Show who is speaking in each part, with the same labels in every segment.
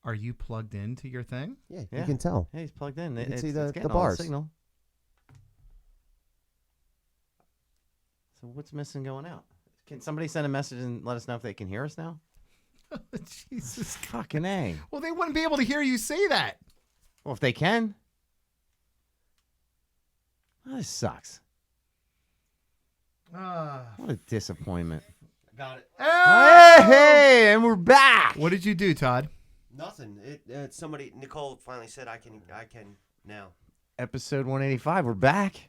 Speaker 1: Are you plugged into your thing?
Speaker 2: Yeah, you can tell.
Speaker 3: Yeah, he's plugged in.
Speaker 2: You can see the
Speaker 3: all
Speaker 2: bars.
Speaker 3: Signal. So what's missing going out? Can somebody send a message and let us know if they can hear us now?
Speaker 1: Jesus.
Speaker 3: Fucking A.
Speaker 1: Well, they wouldn't be able to hear you say that.
Speaker 3: Well, if they can. Oh, this sucks. What a disappointment.
Speaker 2: Got it.
Speaker 3: Hey, and we're back.
Speaker 1: What did you do, Todd?
Speaker 2: Nothing. Nicole finally said I can now.
Speaker 3: Episode 185. We're back.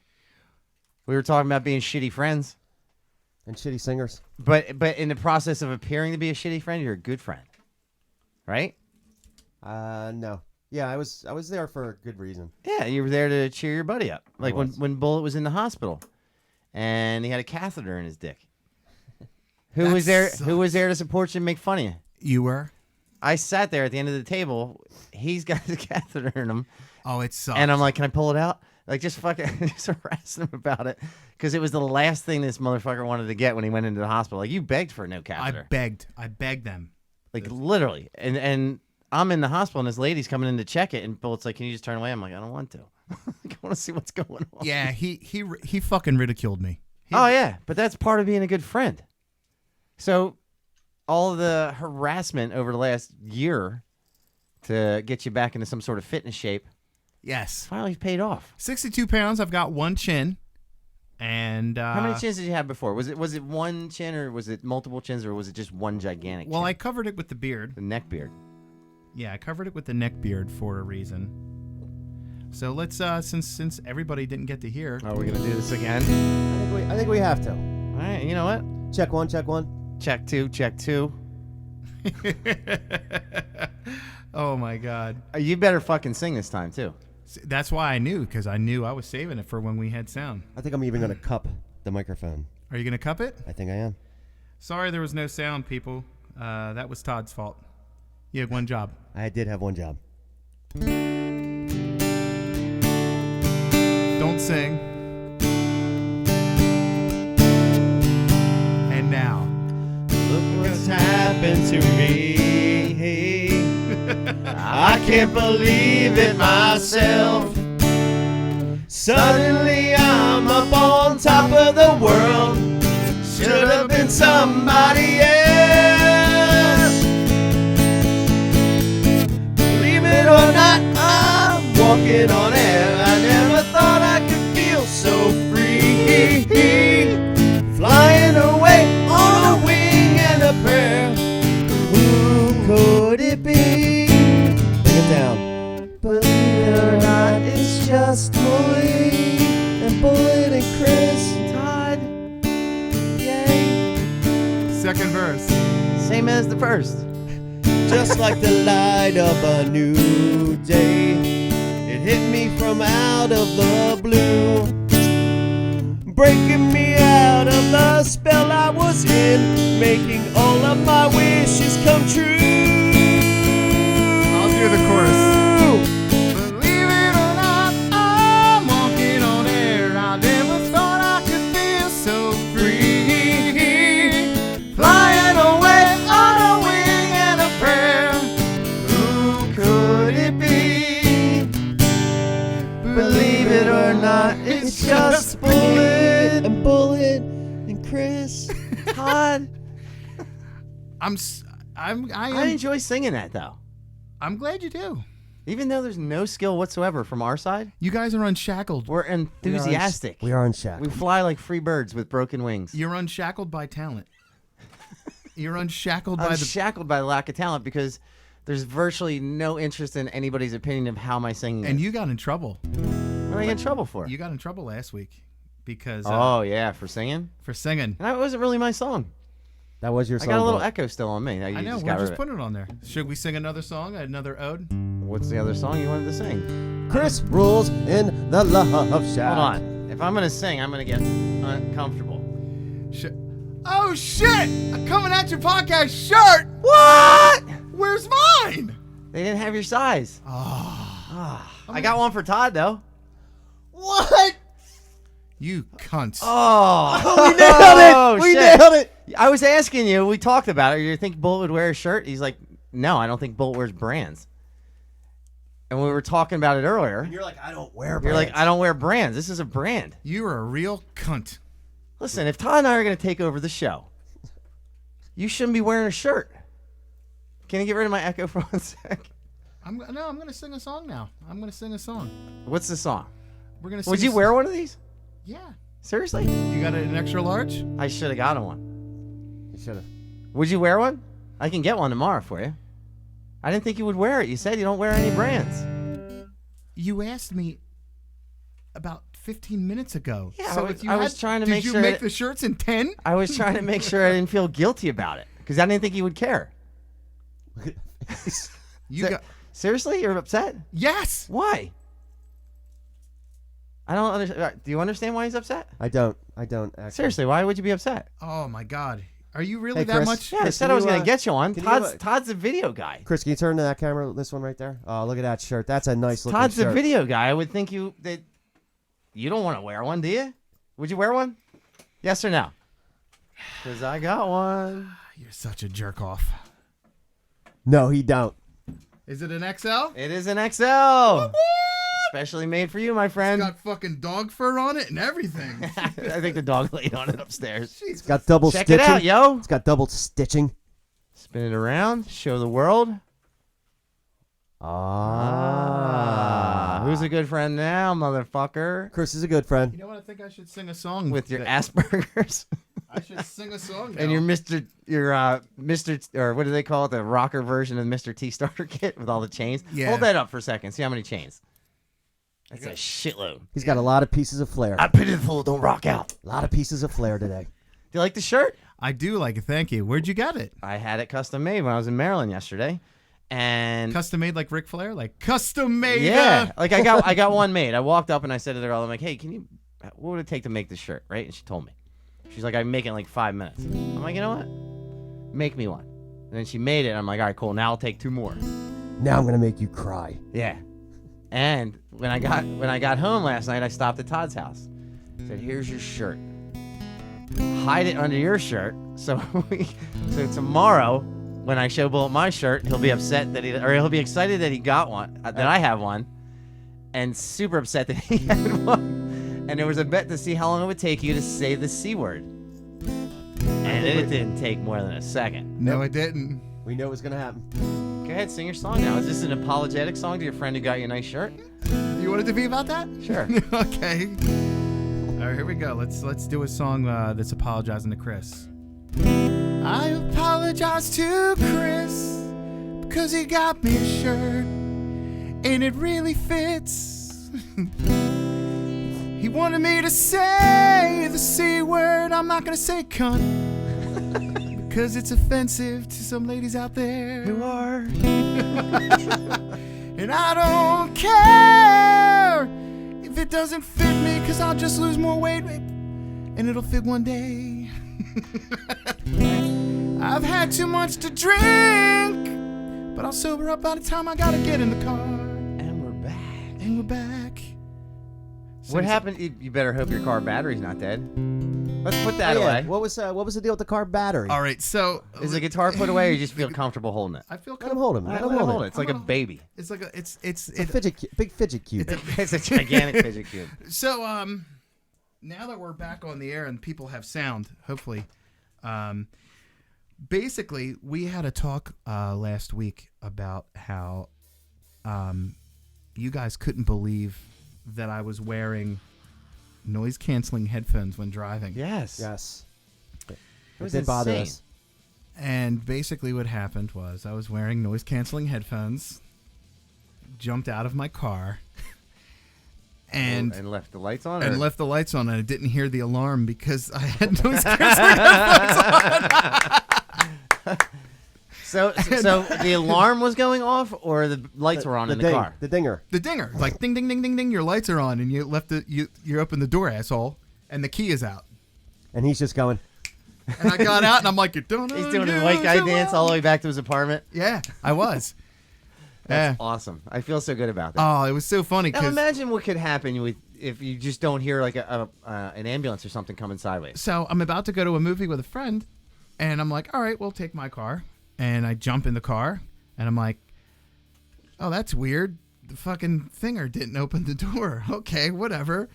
Speaker 3: We were talking about being shitty friends.
Speaker 2: And shitty singers.
Speaker 3: But in the process of appearing to be a shitty friend, you're a good friend. Right?
Speaker 2: No. Yeah, I was there for a good reason.
Speaker 3: Yeah, you were there to cheer your buddy up. Like when Bullet was in the hospital and he had a catheter in his dick. Who was there to support you and make fun of you?
Speaker 1: You were?
Speaker 3: I sat there at the end of the table. He's got his catheter in him.
Speaker 1: Oh, it sucks.
Speaker 3: And I'm like, can I pull it out? Like, just fucking just harassing him about it. Because it was the last thing this motherfucker wanted to get when he went into the hospital. Like, you begged for no catheter.
Speaker 1: I begged them.
Speaker 3: Like, literally. And I'm in the hospital, and this lady's coming in to check it, and Bullet's like, can you just turn away? I'm like, I don't want to. I want to see what's going on.
Speaker 1: Yeah, he fucking ridiculed me.
Speaker 3: Yeah, but that's part of being a good friend. So, all of the harassment over the last year to get you back into some sort of fitness shape,
Speaker 1: yes,
Speaker 3: finally paid off.
Speaker 1: 62 pounds. I've got one chin. And
Speaker 3: how many chins did you have before? Was it one chin, or was it multiple chins, or was it just one gigantic chin?
Speaker 1: Well, I covered it with the beard.
Speaker 3: The neck beard.
Speaker 1: Yeah, I covered it with the neck beard for a reason. So let's since everybody didn't get to hear.
Speaker 3: Are we gonna do this again?
Speaker 2: I think we have to.
Speaker 3: All right. You know what?
Speaker 2: Check one. Check one.
Speaker 3: Check two. Check two.
Speaker 1: Oh my God.
Speaker 3: You better fucking sing this time too.
Speaker 1: That's why I knew, because I knew I was saving it for when we had sound.
Speaker 2: I think I'm even going to cup the microphone.
Speaker 1: Are you going to cup it?
Speaker 2: I think I am.
Speaker 1: Sorry there was no sound, people. That was Todd's fault. You had one job.
Speaker 2: I did have one job.
Speaker 1: Don't sing. And now.
Speaker 2: Look what's happened to me. I can't believe it myself. Suddenly I'm up on top of the world. Should have been somebody else. Believe it or not, I'm walking on air. I never thought I could feel so free. Flying away on a wing and a prayer. Who could it be? Down. Believe it or not, it's just Bully and Chris. Todd. Yay.
Speaker 1: Second verse.
Speaker 3: Same as the first.
Speaker 2: Just like the light of a new day, it hit me from out of the blue, breaking me out of the spell I was in, making all of my wishes come true.
Speaker 1: Hear the chorus. Believe it or not, I'm walking on air. I never thought I could feel so free. Flying away on a wing and a prayer. Who could it be? Believe it or not, it's just Bullet and Chris.
Speaker 3: Todd.
Speaker 1: I
Speaker 3: enjoy singing that though.
Speaker 1: I'm glad you do.
Speaker 3: Even though there's no skill whatsoever from our side,
Speaker 1: you guys are unshackled.
Speaker 3: We're enthusiastic.
Speaker 2: We are unshackled.
Speaker 3: We fly like free birds with broken wings.
Speaker 1: You're unshackled by talent. You're unshackled
Speaker 3: by
Speaker 1: the
Speaker 3: lack of talent, because there's virtually no interest in anybody's opinion of how my singing is.
Speaker 1: And you got in trouble.
Speaker 3: What did I get in trouble for?
Speaker 1: You got in trouble last week because
Speaker 3: for singing?
Speaker 1: For singing.
Speaker 3: And that wasn't really my song.
Speaker 2: That was your song.
Speaker 3: I got a little echo still on me.
Speaker 1: I know, we're just putting it on there. Should we sing another song, another ode?
Speaker 3: What's the other song you wanted to sing?
Speaker 2: Chris rules in the love shack.
Speaker 3: Hold on. If I'm going to sing, I'm going to get uncomfortable.
Speaker 1: Oh, shit! I'm coming at your podcast shirt!
Speaker 3: What?
Speaker 1: Where's mine?
Speaker 3: They didn't have your size. I got one for Todd, though.
Speaker 2: What?
Speaker 1: You cunts.
Speaker 3: Oh,
Speaker 2: we nailed it! We nailed it!
Speaker 3: I was asking you. We talked about it. You think Bullet would wear a shirt? He's like, No, I don't think Bolt wears brands. And we were talking about it earlier.
Speaker 2: And you're like, I don't wear brands.
Speaker 3: You're like, I don't wear brands. This is a brand.
Speaker 1: You are a real cunt.
Speaker 3: Listen, if Todd and I are going to take over the show, you shouldn't be wearing a shirt. Can you get rid of my echo for 1 sec?
Speaker 1: I'm gonna sing a song now. I'm gonna sing a song.
Speaker 3: What's the song?
Speaker 1: We're gonna. Sing
Speaker 3: Would you wear one of these?
Speaker 1: Yeah.
Speaker 3: Seriously?
Speaker 1: You got an extra large?
Speaker 3: I should have gotten one.
Speaker 2: You should have.
Speaker 3: Would you wear one? I can get one tomorrow for you. I didn't think you would wear it. You said you don't wear any brands.
Speaker 1: You asked me about 15 minutes ago.
Speaker 3: Yeah,
Speaker 1: so
Speaker 3: I was trying to make sure.
Speaker 1: Did you make the shirts in 10?
Speaker 3: I was trying to make sure I didn't feel guilty about it because I didn't think you would care. Seriously, you're upset?
Speaker 1: Yes.
Speaker 3: Why? I don't understand. Do you understand why he's upset?
Speaker 2: I don't. Actually.
Speaker 3: Seriously, why would you be upset?
Speaker 1: Oh my God. Are you really
Speaker 2: Hey,
Speaker 1: that
Speaker 2: Chris.
Speaker 1: much?
Speaker 3: Yeah, I
Speaker 2: Chris,
Speaker 3: said
Speaker 2: can
Speaker 3: I was
Speaker 2: you,
Speaker 3: going to get you one.
Speaker 2: can you,
Speaker 3: Todd's a video guy.
Speaker 2: Chris, can you turn to that camera? This one right there. Oh, look at that shirt. That's a nice looking
Speaker 3: Todd's
Speaker 2: shirt.
Speaker 3: a video guy. I would think you don't want to wear one, do you? Would you wear one? Yes or no? Because I got one.
Speaker 1: You're such a jerk off.
Speaker 2: No, he don't.
Speaker 1: Is it an XL?
Speaker 3: It is an XL. Especially made for you, my
Speaker 1: It's
Speaker 3: friend.
Speaker 1: got fucking dog fur on it and everything.
Speaker 3: I think the dog laid on it upstairs.
Speaker 2: It's got double
Speaker 3: Check
Speaker 2: stitching.
Speaker 3: it out, yo.
Speaker 2: It's got double stitching.
Speaker 3: Spin it around. Show the world. Who's a good friend now, motherfucker?
Speaker 2: Chris is a good friend.
Speaker 1: You know what? I think I should sing a song
Speaker 3: With your Asperger's
Speaker 1: I should sing a song now.
Speaker 3: and your Mr. Or what do they call it? The rocker version of Mr. T starter kit with all the chains.
Speaker 1: Yeah.
Speaker 3: Hold that up for a second. See how many chains. That's a shitload.
Speaker 2: He's got a lot of pieces of flair.
Speaker 3: I pity the fool, don't rock out.
Speaker 2: A lot of pieces of flair today.
Speaker 3: Do you like the shirt?
Speaker 1: I do like it. Thank you. Where'd you get it?
Speaker 3: I had it custom made when I was in Maryland yesterday. And
Speaker 1: Custom made like Ric Flair? Like custom made?
Speaker 3: yeah, like I got one made. I walked up and I said to the girl, I'm like, hey, what would it take to make this shirt, right? And she told me. She's like, I make it in like 5 minutes. I'm like, you know what? Make me one. And then she made it. I'm like, all right, cool. Now I'll take 2 more.
Speaker 2: Now I'm gonna make you cry.
Speaker 3: Yeah. And when I got home last night, I stopped at Todd's house. I said, here's your shirt. Hide it under your shirt. So tomorrow, when I show Bullet my shirt, he'll be upset he'll be excited that he got one, that I have one, and super upset that he had one. And there was a bet to see how long it would take you to say the C word. And it didn't take more than a second.
Speaker 1: No, it didn't.
Speaker 2: We know what's gonna happen.
Speaker 3: Go ahead, sing your song now. Is this an apologetic song to your friend who got you a nice shirt?
Speaker 1: You want it to be about that?
Speaker 3: Sure.
Speaker 1: Okay. All right, here we go. Let's do a song that's apologizing to Chris. I apologize to Chris because he got me a shirt and it really fits. He wanted me to say the C word. I'm not gonna say cunt because it's offensive to some ladies out there.
Speaker 3: You are.
Speaker 1: And I don't care if it doesn't fit me, cause I'll just lose more weight and it'll fit one day. I've had too much to drink, but I'll sober up by the time I gotta get in the car.
Speaker 3: And we're back.
Speaker 1: And we're back.
Speaker 3: What happened? You better hope your car battery's not dead. Let's put that
Speaker 2: Oh, yeah.
Speaker 3: away.
Speaker 2: What was the deal with the car battery?
Speaker 1: All right, so
Speaker 3: Is the guitar put away, or you just feel comfortable holding it?
Speaker 1: I feel
Speaker 2: Let him hold him. Let him hold it.
Speaker 3: It's like a baby.
Speaker 1: It's like it's
Speaker 2: It's a big fidget cube.
Speaker 3: It's a gigantic fidget cube.
Speaker 1: So now that we're back on the air and people have sound, hopefully, basically we had a talk last week about how you guys couldn't believe that I was wearing noise canceling headphones when driving.
Speaker 3: Yes.
Speaker 2: Yes. It
Speaker 3: was
Speaker 2: did bother
Speaker 3: insane.
Speaker 2: us.
Speaker 1: And basically what happened was I was wearing noise canceling headphones, jumped out of my car, and
Speaker 3: left the lights on.
Speaker 1: left the lights on, and I didn't hear the alarm because I had noise canceling headphones on.
Speaker 3: So the alarm was going off, or the lights were on in the
Speaker 2: ding,
Speaker 3: car.
Speaker 2: The dinger.
Speaker 1: The dinger, like ding, ding, ding, ding, ding. Your lights are on, and you left you opened the door, asshole, and the key is out.
Speaker 2: And he's just going.
Speaker 1: And I got out, and I'm like, you're doing
Speaker 3: He's doing the white guy dance all the way back to his apartment.
Speaker 1: Yeah, I was.
Speaker 3: That's awesome. I feel so good about that.
Speaker 1: Oh, it was so funny.
Speaker 3: Now
Speaker 1: 'Cause
Speaker 3: imagine what could happen if you just don't hear like an ambulance or something coming sideways.
Speaker 1: So I'm about to go to a movie with a friend, and I'm like, all right, we'll take my car. And I jump in the car, And I'm like, oh, that's weird. The fucking thinger didn't open the door. Okay, whatever.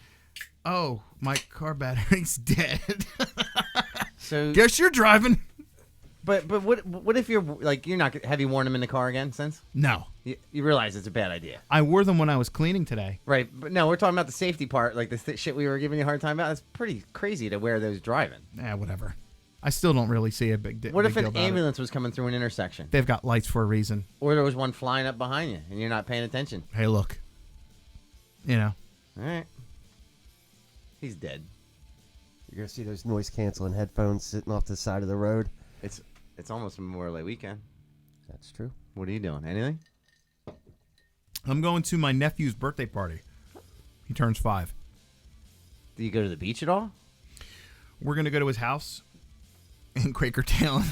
Speaker 1: Oh, my car battery's dead.
Speaker 3: So
Speaker 1: guess you're driving.
Speaker 3: But what if you're like you're not? Have you worn them in the car again since?
Speaker 1: No.
Speaker 3: You realize it's a bad idea,
Speaker 1: I wore them when I was cleaning today.
Speaker 3: right? But no, we're talking about the safety part, like the shit we were giving you a hard time about. It's pretty crazy to wear those driving.
Speaker 1: Yeah, whatever. I still don't really see a big deal.
Speaker 3: What if an ambulance was coming through an intersection,
Speaker 1: They've got lights for a reason.
Speaker 3: or there was one flying up behind you and you're not paying attention?
Speaker 1: Hey, look. You know.
Speaker 3: All right, he's dead.
Speaker 2: You're going to see those noise-canceling headphones sitting off the side of the road.
Speaker 3: It's almost Memorial Day weekend.
Speaker 2: That's true.
Speaker 3: What are you doing? Anything?
Speaker 1: I'm going to my nephew's birthday party. He turns 5.
Speaker 3: Do you go to the beach at all?
Speaker 1: We're going to go to his house in Quakertown.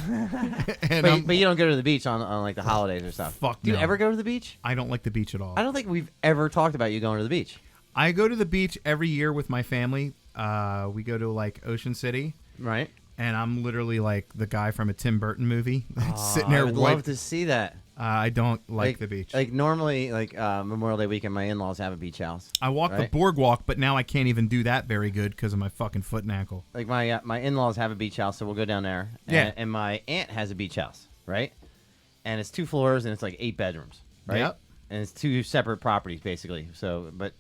Speaker 1: And
Speaker 3: But you don't go to the beach on like the holidays or stuff.
Speaker 1: Fuck
Speaker 3: Do you
Speaker 1: no.
Speaker 3: ever go to the beach?
Speaker 1: I don't like the beach at all.
Speaker 3: I don't think we've ever talked about you going to the beach.
Speaker 1: I go to the beach every year with my family. We go to like Ocean City.
Speaker 3: Right.
Speaker 1: And I'm literally like the guy from a Tim Burton movie, sitting there.
Speaker 3: I would love to see that.
Speaker 1: I don't like the beach.
Speaker 3: Like normally, like Memorial Day weekend, my in-laws have a beach house.
Speaker 1: I walk the boardwalk, but now I can't even do that very good because of my fucking foot and ankle.
Speaker 3: Like my in-laws have a beach house, so we'll go down there.
Speaker 1: Yeah.
Speaker 3: And my aunt has a beach house, right? And it's 2 floors and it's like 8 bedrooms, right?
Speaker 1: Yep.
Speaker 3: And it's 2 separate properties basically. So, but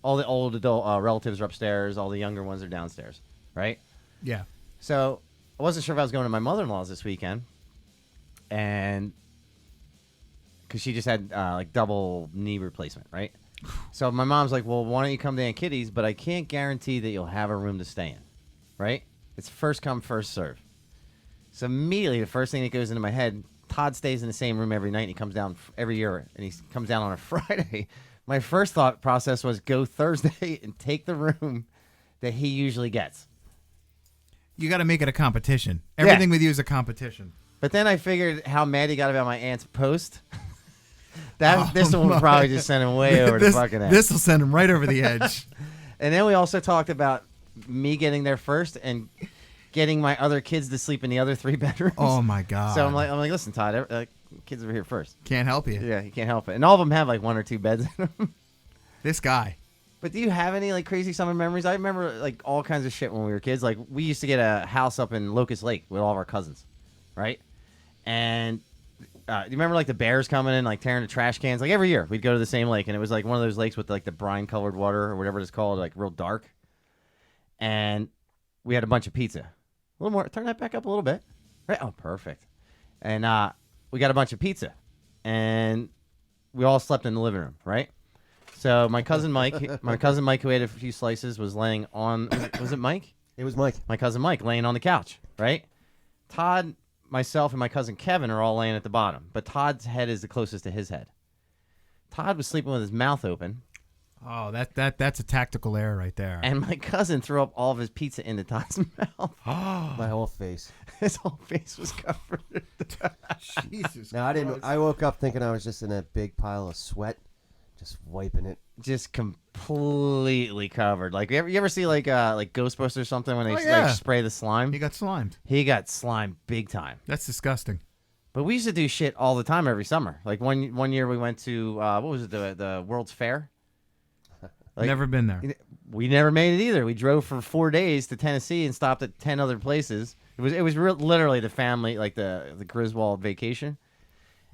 Speaker 3: all the old adult relatives are upstairs, all the younger ones are downstairs, right?
Speaker 1: Yeah.
Speaker 3: So I wasn't sure if I was going to my mother-in-law's this weekend, and because she just had like double knee replacement, right? So my mom's like, well, why don't you come to Aunt Kitty's? But I can't guarantee that you'll have a room to stay in, right? It's first come, first serve. So immediately the first thing that goes into my head, Todd stays in the same room every night, and he comes down every year, and he comes down on a Friday. My first thought process was go Thursday and take the room that he usually gets.
Speaker 1: You got to make it a competition. Everything with you is a competition.
Speaker 3: But then I figured how mad he got about my aunt's post. This one will probably just send him way over the fucking edge.
Speaker 1: This will send him right over the edge.
Speaker 3: And then we also talked about me getting there first and getting my other kids to sleep in the other 3 bedrooms.
Speaker 1: Oh my god!
Speaker 3: So I'm like, listen, Todd, kids over here first.
Speaker 1: Can't help you.
Speaker 3: Yeah, you can't help it. And all of them have like 1 or 2 beds in them.
Speaker 1: This guy.
Speaker 3: But do you have any like crazy summer memories? I remember like all kinds of shit when we were kids. Like we used to get a house up in Locust Lake with all of our cousins, right? And do you remember like the bears coming in, like tearing the trash cans? Like every year we'd go to the same lake, and it was like one of those lakes with like the brine-colored water or whatever it's called, like real dark. And we had a bunch of pizza. A little more. Turn that back up a little bit. Right? Oh, perfect. And we got a bunch of pizza, and we all slept in the living room, right? So my cousin Mike, who ate a few slices, was laying on. Was it Mike?
Speaker 2: It was Mike.
Speaker 3: My cousin Mike laying on the couch, right? Todd, myself, and my cousin Kevin are all laying at the bottom, but Todd's head is the closest to his head. Todd was sleeping with his mouth open.
Speaker 1: Oh, that's a tactical error right there.
Speaker 3: And my cousin threw up all of his pizza into Todd's mouth.
Speaker 2: My whole face.
Speaker 3: His whole face was covered.
Speaker 1: Jesus.
Speaker 2: Now I woke up thinking I was just in a big pile of sweat, just wiping it.
Speaker 3: Just completely covered. Like you ever see like Ghostbusters or something when they like spray the slime?
Speaker 1: He got slimed.
Speaker 3: He got slimed big time.
Speaker 1: That's disgusting.
Speaker 3: But we used to do shit all the time every summer. Like one year we went to what was it, the World's Fair? Like,
Speaker 1: Never been there.
Speaker 3: We never made it either. We drove for 4 days to Tennessee and stopped at 10 other places. It was literally the family, like the Griswold vacation.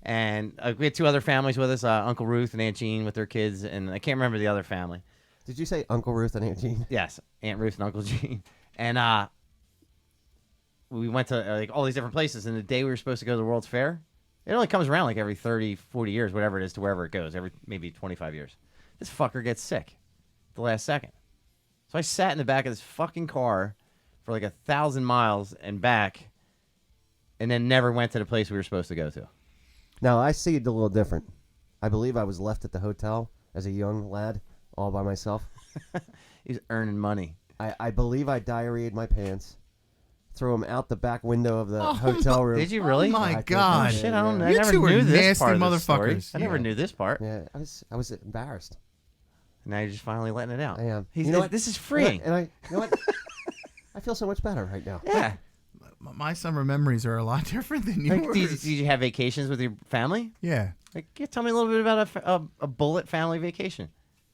Speaker 3: And we had 2 other families with us, Uncle Ruth and Aunt Jean with their kids, and I can't remember the other family.
Speaker 2: Did you say Uncle Ruth and Aunt Jean?
Speaker 3: Yes, Aunt Ruth and Uncle Jean. And we went to like all these different places, and the day we were supposed to go to the World's Fair, it only comes around like every 30, 40 years, whatever it is, to wherever it goes, every maybe 25 years. This fucker gets sick at the last second. So I sat in the back of this fucking car for like 1,000 miles and back, and then never went to the place we were supposed to go to.
Speaker 2: Now, I see it a little different. I believe I was left at the hotel as a young lad, all by myself.
Speaker 3: He's earning money.
Speaker 2: I believe I diarrheaed my pants, threw them out the back window of the hotel room.
Speaker 3: Did you really?
Speaker 1: Oh my
Speaker 2: I
Speaker 1: God!
Speaker 2: did.
Speaker 3: Shit, I don't know.
Speaker 1: You
Speaker 3: I never
Speaker 1: two are
Speaker 3: knew this
Speaker 1: nasty
Speaker 3: part of the story.
Speaker 1: motherfuckers.
Speaker 3: I never knew this part.
Speaker 2: Yeah, I was embarrassed.
Speaker 3: Now you're just finally letting it out.
Speaker 2: I am.
Speaker 3: You
Speaker 2: know what?
Speaker 3: This is freeing.
Speaker 2: And I you know what? I feel so much better right now.
Speaker 3: Yeah.
Speaker 1: my summer memories are a lot different than
Speaker 3: Like,
Speaker 1: yours.
Speaker 3: did you have vacations with your family?
Speaker 1: Yeah.
Speaker 3: Like, tell me a little bit about a bullet family vacation.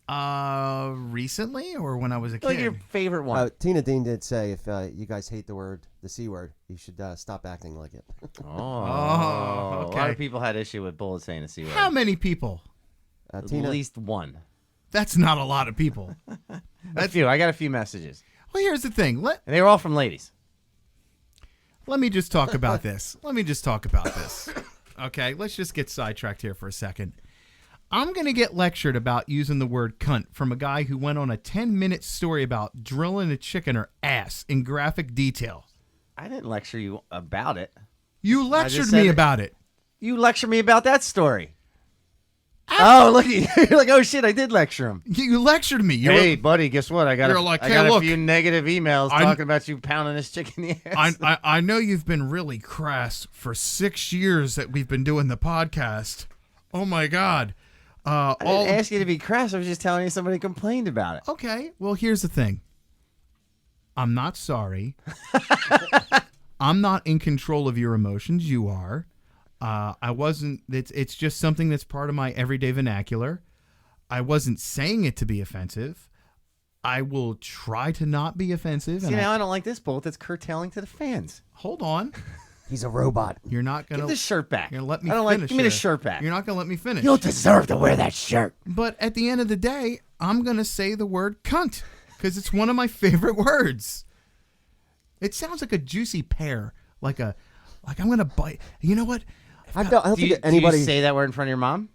Speaker 1: Recently or when I was a kid?
Speaker 3: Like your favorite one.
Speaker 2: Tina Dean did say if you guys hate the C word, you should stop acting like it.
Speaker 3: Okay.
Speaker 1: Oh,
Speaker 3: A lot of people had issue with bullets saying the C word.
Speaker 1: How many people?
Speaker 3: At
Speaker 2: Tina,
Speaker 3: least one.
Speaker 1: That's not a lot of people.
Speaker 3: A few. I got a few messages.
Speaker 1: Well, here's the thing.
Speaker 3: And they were all from ladies.
Speaker 1: Let me just talk about this. Okay, let's just get sidetracked here for a second. I'm going to get lectured about using the word cunt from a guy who went on a 10-minute story about drilling a chick in her ass in graphic detail.
Speaker 3: I didn't lecture you about it.
Speaker 1: You lectured
Speaker 3: said
Speaker 1: me
Speaker 3: it.
Speaker 1: about it.
Speaker 3: You lectured me about that story. Oh, look at you. You're like, oh, shit, I did lecture him.
Speaker 1: You lectured me.
Speaker 3: Hey, buddy, guess what? I got
Speaker 1: You're like,
Speaker 3: I
Speaker 1: hey,
Speaker 3: got
Speaker 1: look,
Speaker 3: a few negative emails talking about you pounding this chick in the ass.
Speaker 1: I know you've been really crass for 6 years that we've been doing the podcast. Oh, my God.
Speaker 3: I didn't ask you to be crass. I was just telling you somebody complained about it.
Speaker 1: Okay. Well, here's the thing. I'm not sorry. I'm not in control of your emotions. You are. I wasn't. It's just something that's part of my everyday vernacular. I wasn't saying it to be offensive. I will try to not be offensive.
Speaker 3: See, now I don't like this bullet that's curtailing to the fans.
Speaker 1: Hold on.
Speaker 2: he's a robot.
Speaker 1: You're not going
Speaker 3: Give
Speaker 1: to...
Speaker 3: the shirt back.
Speaker 1: You're going to let me
Speaker 3: I don't
Speaker 1: finish
Speaker 3: like. Give me the
Speaker 1: here.
Speaker 3: shirt back.
Speaker 1: You're not going to let me finish.
Speaker 3: You don't deserve to wear that shirt.
Speaker 1: But at the end of the day, I'm going to say the word cunt because it's one of my favorite words. It sounds like a juicy pear. Like I'm going to bite. You know what?
Speaker 2: I don't think anybody...
Speaker 3: Do you say that word in front of your mom?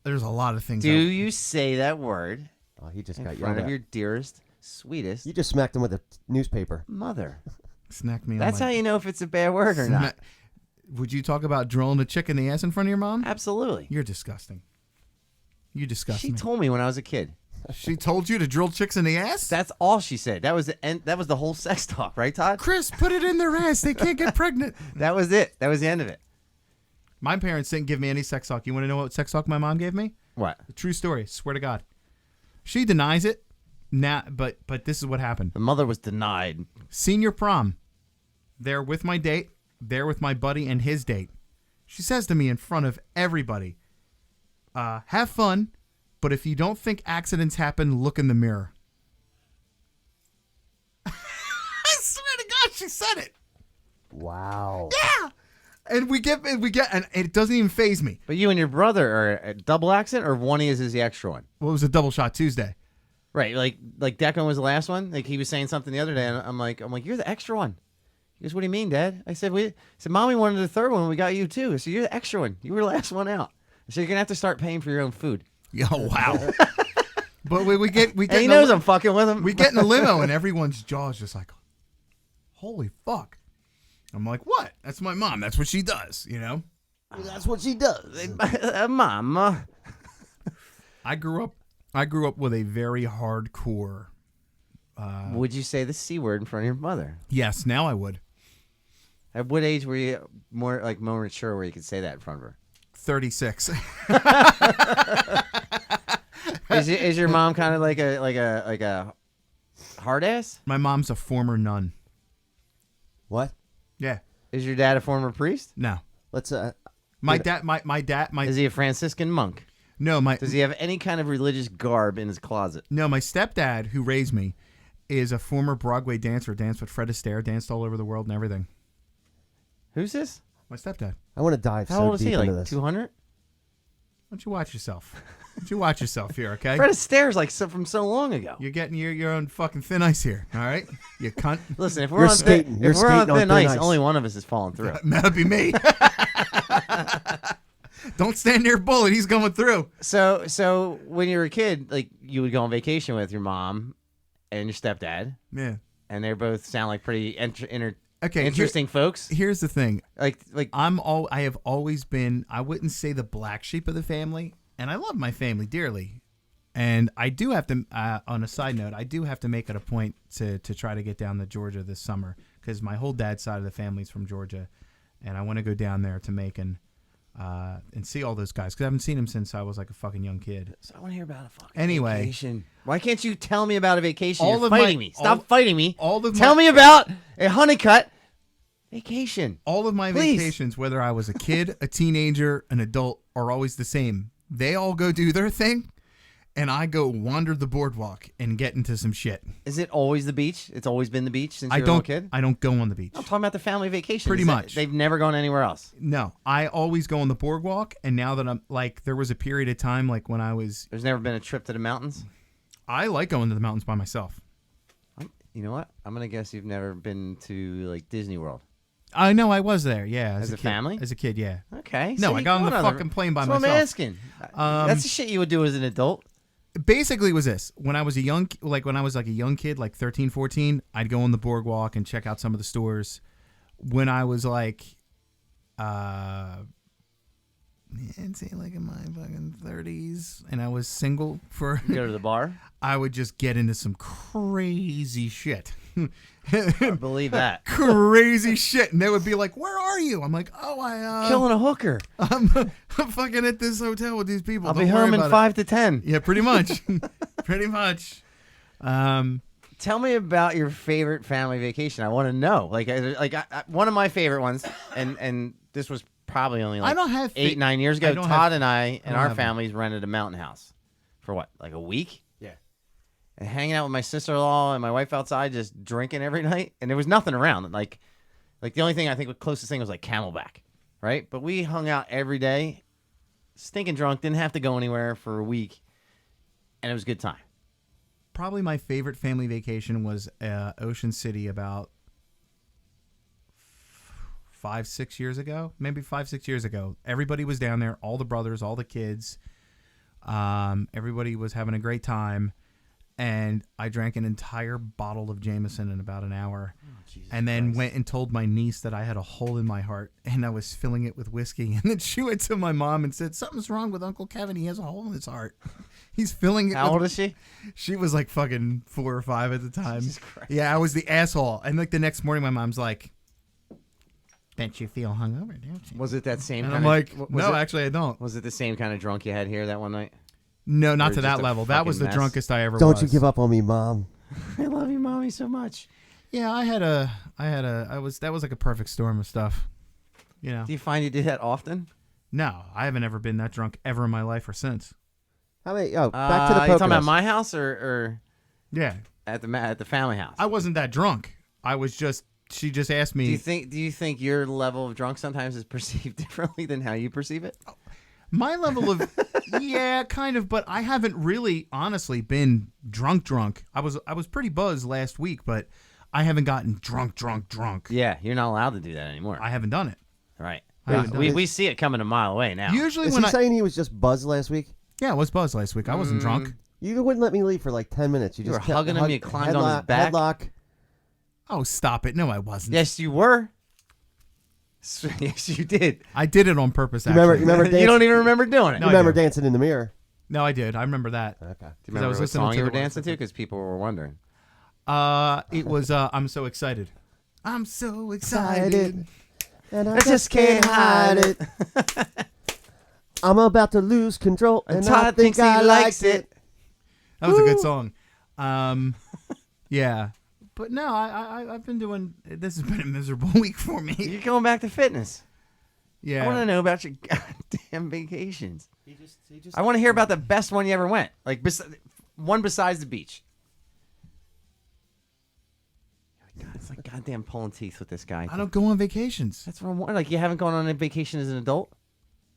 Speaker 1: There's a lot of things.
Speaker 3: Do you say that word
Speaker 2: Oh, he just
Speaker 3: in
Speaker 2: got
Speaker 3: front
Speaker 2: yelled
Speaker 3: of
Speaker 2: at.
Speaker 3: your dearest, sweetest
Speaker 2: You just smacked him with a newspaper.
Speaker 3: mother?
Speaker 1: Snack me.
Speaker 3: That's how you know if it's a bad word or not.
Speaker 1: Would you talk about drilling a chick in the ass in front of your mom?
Speaker 3: Absolutely.
Speaker 1: You're disgusting. You disgust
Speaker 3: She
Speaker 1: me.
Speaker 3: told me when I was a kid.
Speaker 1: She told you to drill chicks in the ass?
Speaker 3: That's all she said. That was the end. That was the whole sex talk, right, Todd?
Speaker 1: Chris, put it in their ass. They can't get pregnant.
Speaker 3: That was it. That was the end of it.
Speaker 1: My parents didn't give me any sex talk. You want to know what sex talk my mom gave me?
Speaker 3: What?
Speaker 1: A true story. Swear to God. She denies it. Nah, but this is what happened.
Speaker 3: The mother was denied.
Speaker 1: Senior prom. There with my date. There with my buddy and his date. She says to me in front of everybody, have fun, but if you don't think accidents happen, look in the mirror. I swear to God, she said it.
Speaker 2: Wow.
Speaker 1: Yeah. And we get, and it doesn't even faze me.
Speaker 3: But you and your brother are a double accent, or one is the extra one?
Speaker 1: Well, it was a double shot Tuesday.
Speaker 3: Right, like Declan was the last one. Like he was saying something the other day, and I'm like, you're the extra one. He goes, what do you mean, Dad? I said, Mommy wanted the third one. We got you too. I said, you're the extra one. You were the last one out. I said, you're gonna have to start paying for your own food.
Speaker 1: Oh wow. But we get
Speaker 3: And he knows I'm fucking with him.
Speaker 1: We get in a limo and everyone's jaw is just like, holy fuck. I'm like, what? That's my mom. That's what she does, you know?
Speaker 2: That's what she does.
Speaker 3: Mom.
Speaker 1: I grew up with a very hardcore.
Speaker 3: Would you say the C word in front of your mother?
Speaker 1: Yes, now I would.
Speaker 3: At what age were you more mature where you could say that in front of her?
Speaker 1: 36.
Speaker 3: Is your mom kind of like a hard ass?
Speaker 1: My mom's a former nun.
Speaker 2: What?
Speaker 1: Yeah.
Speaker 3: Is your dad a former priest?
Speaker 1: No.
Speaker 2: Let's
Speaker 1: My dad
Speaker 3: Is he a Franciscan monk?
Speaker 1: No,
Speaker 3: Does he have any kind of religious garb in his closet?
Speaker 1: No, my stepdad, who raised me, is a former Broadway dancer. Danced with Fred Astaire, danced all over the world and everything.
Speaker 3: Who's this?
Speaker 1: My stepdad.
Speaker 2: I want to dive
Speaker 3: How
Speaker 2: so
Speaker 3: old is
Speaker 2: deep
Speaker 3: he?
Speaker 2: into
Speaker 3: Like
Speaker 2: this.
Speaker 3: 200?
Speaker 1: Why don't you watch yourself? Why don't you watch yourself here, okay?
Speaker 3: Fred Astaire's like from so long ago.
Speaker 1: You're getting your own fucking thin ice here, all right? You cunt.
Speaker 3: Listen, if
Speaker 2: You're
Speaker 3: we're on
Speaker 2: skating. You're
Speaker 3: if we're on
Speaker 2: skating on
Speaker 3: thin
Speaker 2: thin
Speaker 3: ice,
Speaker 2: ice.
Speaker 3: only one of us is falling through.
Speaker 1: That'd be me. Don't stand near a bullet. He's going through.
Speaker 3: So when you were a kid, like you would go on vacation with your mom and your stepdad,
Speaker 1: Yeah.
Speaker 3: and they both sound like pretty
Speaker 1: Okay.
Speaker 3: interesting folks.
Speaker 1: Here's the thing.
Speaker 3: Like
Speaker 1: I have always been, I wouldn't say the black sheep of the family, and I love my family dearly. And I do have to, on a side note, I do have to make it a point to try to get down to Georgia this summer because my whole dad's side of the family is from Georgia, and I want to go down there to Macon and see all those guys because I haven't seen them since I was like a fucking young kid.
Speaker 3: So I want to hear about a fucking
Speaker 1: Anyway.
Speaker 3: vacation. Why can't you tell me about a vacation?
Speaker 1: All
Speaker 3: You're
Speaker 1: of my-
Speaker 3: fighting me. Stop fighting me. Tell
Speaker 1: my-
Speaker 3: me about a honeycut vacation.
Speaker 1: All of my
Speaker 3: Please.
Speaker 1: vacations, whether I was a kid, a teenager, an adult, are always the same. They all go do their thing, and I go wander the boardwalk and get into some shit.
Speaker 3: Is it always the beach? It's always been the beach since you
Speaker 1: I
Speaker 3: were a little
Speaker 1: don't.
Speaker 3: kid?
Speaker 1: I don't go on the beach.
Speaker 3: I'm talking about the family vacation.
Speaker 1: Pretty much.
Speaker 3: They've never gone anywhere else.
Speaker 1: No, I always go on the boardwalk, and now that I'm like, there was a period of time like when I was.
Speaker 3: There's never been a trip to the mountains?
Speaker 1: I like going to the mountains by myself.
Speaker 3: You know what? I'm going to guess you've never been to like Disney World.
Speaker 1: I know I was there. Yeah,
Speaker 3: As a
Speaker 1: kid.
Speaker 3: family?
Speaker 1: As a kid, yeah.
Speaker 3: Okay.
Speaker 1: No,
Speaker 3: so
Speaker 1: I
Speaker 3: you
Speaker 1: got on the
Speaker 3: go
Speaker 1: fucking plane by
Speaker 3: That's
Speaker 1: myself.
Speaker 3: what I'm asking. That's the shit you would do as an adult.
Speaker 1: Basically, it was this: when I was a young kid, like 13, 14, I'd go on the boardwalk and check out some of the stores. When I was like, I'd say like in my fucking 30s, and I was single for.
Speaker 3: You go to the bar?
Speaker 1: I would just get into some crazy shit.
Speaker 3: I believe that.
Speaker 1: Crazy shit, and they would be like, "Where are you?" I'm like, "Oh,
Speaker 3: Killing a hooker.
Speaker 1: I'm fucking at this hotel with these people.
Speaker 3: I'll
Speaker 1: Don't
Speaker 3: be
Speaker 1: worry
Speaker 3: home in
Speaker 1: about
Speaker 3: 5 to 10.
Speaker 1: it." Yeah, pretty much. Pretty much.
Speaker 3: Tell me about your favorite family vacation. I want to know. One of my favorite ones, and this was probably only like
Speaker 1: I don't have
Speaker 3: 8-9 years
Speaker 1: I
Speaker 3: ago.
Speaker 1: don't
Speaker 3: Todd
Speaker 1: have-
Speaker 3: and I and
Speaker 1: don't
Speaker 3: our
Speaker 1: have
Speaker 3: families rented a mountain house for what, like a week?
Speaker 1: Yeah.
Speaker 3: And hanging out with my sister-in-law and my wife outside, just drinking every night, and there was nothing around. Like the only thing I think the closest thing was like Camelback, right? But we hung out every day, stinking drunk, didn't have to go anywhere for a week, and it was a good time.
Speaker 1: Probably my favorite family vacation was Ocean City about 5-6 years ago. Maybe 5-6 years ago. Everybody was down there, all the brothers, all the kids. Everybody was having a great time. And I drank an entire bottle of Jameson in about an hour. And then went and told my niece that I had a hole in my heart and I was filling it with whiskey. And then she went to my mom and said, "Something's wrong with Uncle Kevin. He has a hole in his heart. He's filling it."
Speaker 3: How old is she?
Speaker 1: She was like fucking 4 or 5 at the time.
Speaker 3: Jesus Christ.
Speaker 1: Yeah, I was the asshole. And like the next morning, my mom's like, "Bet you feel hungover, don't you?"
Speaker 3: Was it that same
Speaker 1: And
Speaker 3: kind
Speaker 1: I'm
Speaker 3: of...
Speaker 1: like, "No, actually, I don't."
Speaker 3: Was it the same kind of drunk you had here that one night?
Speaker 1: No, not
Speaker 3: Or
Speaker 1: to that
Speaker 3: just a
Speaker 1: level. That was the
Speaker 3: fucking mess?
Speaker 1: drunkest I ever was.
Speaker 2: Don't you give up on me, Mom.
Speaker 3: I love you, Mommy, so much.
Speaker 1: Yeah, that was like a perfect storm of stuff. You know.
Speaker 3: Do you find you do that often?
Speaker 1: No, I haven't ever been that drunk ever in my life or since.
Speaker 2: How many? Oh, back to the
Speaker 3: you talking about
Speaker 2: Poconos.
Speaker 3: my house or
Speaker 1: Yeah,
Speaker 3: at the family house?
Speaker 1: I wasn't that drunk. I was just. She just asked me.
Speaker 3: Do you think your level of drunk sometimes is perceived differently than how you perceive it?
Speaker 1: My level of yeah, kind of, but I haven't really honestly been drunk. I was pretty buzzed last week, but I haven't gotten drunk.
Speaker 3: Yeah, you're not allowed to do that anymore.
Speaker 1: I haven't done it.
Speaker 3: Right.
Speaker 1: I haven't done it.
Speaker 3: We see it coming a mile away now.
Speaker 1: Usually
Speaker 2: Is
Speaker 1: when
Speaker 2: he saying he was just buzzed last week?
Speaker 1: I was buzzed last week. I wasn't drunk.
Speaker 2: You wouldn't let me leave for like 10 minutes. You
Speaker 3: were
Speaker 2: just kept
Speaker 3: hugging him, you climbed on his back.
Speaker 2: Headlock.
Speaker 1: Oh, stop it. No, I wasn't.
Speaker 3: Yes, you were. Yes, you did.
Speaker 1: I did it on purpose,
Speaker 2: You
Speaker 1: actually.
Speaker 2: remember
Speaker 3: You
Speaker 2: dancing?
Speaker 3: don't even remember doing it.
Speaker 1: No,
Speaker 3: Do
Speaker 1: I
Speaker 2: remember
Speaker 1: do.
Speaker 2: dancing in the mirror?
Speaker 1: No, I did. I remember that.
Speaker 2: Okay.
Speaker 3: you
Speaker 1: I
Speaker 3: remember
Speaker 1: was
Speaker 3: what
Speaker 1: listening
Speaker 3: song
Speaker 1: to
Speaker 3: you were
Speaker 1: it.
Speaker 3: dancing to? Because people were wondering.
Speaker 1: It was I'm so excited. I'm so excited.
Speaker 2: Excited. And
Speaker 3: I just can't hide it.
Speaker 2: I'm about to lose control, and I
Speaker 3: Todd
Speaker 2: think
Speaker 3: thinks he
Speaker 2: I
Speaker 3: likes
Speaker 2: like
Speaker 3: it.
Speaker 1: That was a good song. Yeah. But no, I've been doing. This has been a miserable week for me.
Speaker 3: You're going back to fitness.
Speaker 1: Yeah.
Speaker 3: I want to know about your goddamn vacations. I want to hear about the best one you ever went. Like one besides the beach. God, it's like goddamn pulling teeth with this guy.
Speaker 1: I don't go on vacations.
Speaker 3: That's what I'm wondering. Like, you haven't gone on a vacation as an adult?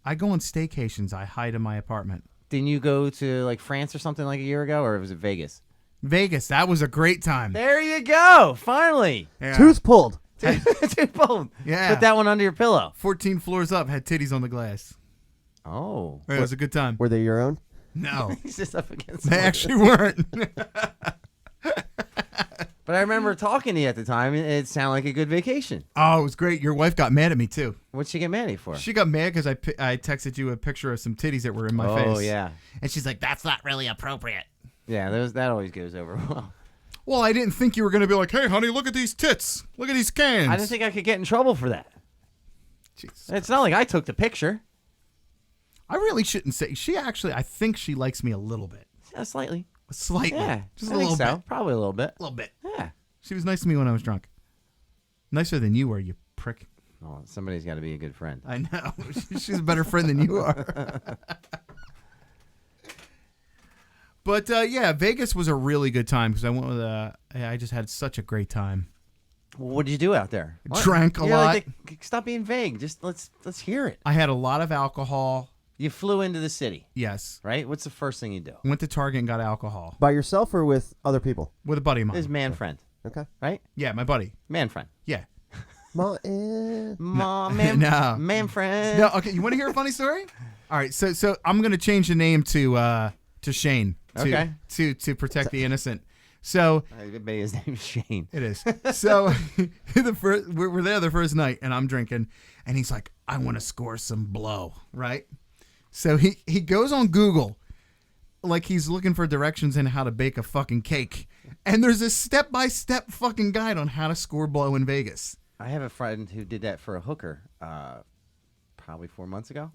Speaker 1: I go on staycations. I hide in my apartment.
Speaker 3: Didn't you go to like France or something like a year ago, or was it Vegas?
Speaker 1: Vegas. That was a great time.
Speaker 3: There you go. Finally.
Speaker 1: Yeah.
Speaker 2: Tooth pulled.
Speaker 3: Tooth pulled.
Speaker 1: Yeah.
Speaker 3: Put that one under your pillow.
Speaker 1: 14 floors up, had titties on the glass.
Speaker 3: Oh.
Speaker 1: It was a good time.
Speaker 2: Were they your own?
Speaker 1: No,
Speaker 3: He's just up against
Speaker 1: they
Speaker 3: it.
Speaker 1: actually weren't.
Speaker 3: But I remember talking to you at the time, and it sounded like a good vacation.
Speaker 1: Oh, it was great. Your wife got mad at me too.
Speaker 3: What'd she get mad at you for?
Speaker 1: She got mad because I texted you a picture of some titties that were in my face.
Speaker 3: Oh, yeah.
Speaker 1: And she's like, "That's not really appropriate."
Speaker 3: Yeah, that always goes over well.
Speaker 1: Well, I didn't think you were going to be like, "Hey, honey, look at these tits. Look at these cans."
Speaker 3: I didn't think I could get in trouble for that.
Speaker 1: Jesus.
Speaker 3: It's not like I took the picture.
Speaker 1: I really shouldn't say. She actually, I think she likes me a little bit.
Speaker 3: Yeah, slightly.
Speaker 1: Slightly.
Speaker 3: Yeah,
Speaker 1: Just
Speaker 3: I
Speaker 1: a
Speaker 3: think
Speaker 1: little
Speaker 3: so.
Speaker 1: bit.
Speaker 3: Probably a little bit.
Speaker 1: A little bit.
Speaker 3: Yeah.
Speaker 1: She was nice to me when I was drunk. Nicer than you were, you prick.
Speaker 3: Well, somebody's got to be a good friend.
Speaker 1: I know. She's a better friend than you are. But yeah, Vegas was a really good time because I went with I just had such a great time.
Speaker 3: Well, what did you do out there? What?
Speaker 1: Drank a lot.
Speaker 3: Stop being vague. Just let's hear it.
Speaker 1: I had a lot of alcohol.
Speaker 3: You flew into the city,
Speaker 1: Yes.
Speaker 3: right? What's the first thing you do?
Speaker 1: Went to Target and got alcohol
Speaker 2: By yourself or with other people?
Speaker 1: with a buddy of
Speaker 3: His
Speaker 1: mine.
Speaker 3: man friend,
Speaker 2: Okay.
Speaker 3: right?
Speaker 1: Yeah, my buddy.
Speaker 3: Man friend.
Speaker 1: Yeah.
Speaker 3: Mom, man,
Speaker 1: No.
Speaker 3: man friend.
Speaker 1: No, okay. You want to hear a funny story? All right. So I'm gonna change the name to Shane.
Speaker 3: Okay.
Speaker 1: To protect the innocent. So
Speaker 3: I bet his name's Shane.
Speaker 1: it is. So we're there the first night, and I'm drinking, and he's like, "I want to score some blow," right? So he goes on Google, like he's looking for directions in how to bake a fucking cake, and there's a step-by-step fucking guide on how to score blow in Vegas.
Speaker 3: I have a friend who did that for a hooker, probably 4 months ago.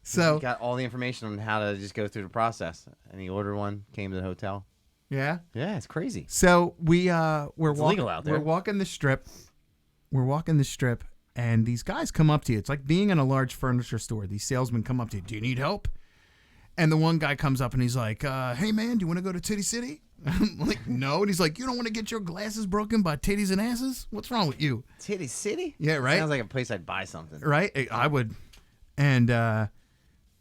Speaker 1: So
Speaker 3: He got all the information on how to just go through the process, and he ordered one, came to the hotel.
Speaker 1: yeah.
Speaker 3: Yeah, it's crazy.
Speaker 1: So we're
Speaker 3: legal out there.
Speaker 1: We're walking the strip. And these guys come up to you. It's like being in a large furniture store. These salesmen come up to you. Do you need help? And the one guy comes up and he's like, "Hey man, do you want to go to Titty City?" I'm like, "No." And he's like, "You don't want to get your glasses broken by titties and asses? What's wrong with you?"
Speaker 3: Titty City?
Speaker 1: Yeah, right.
Speaker 3: Sounds like a place I'd buy something.
Speaker 1: Right? I would. And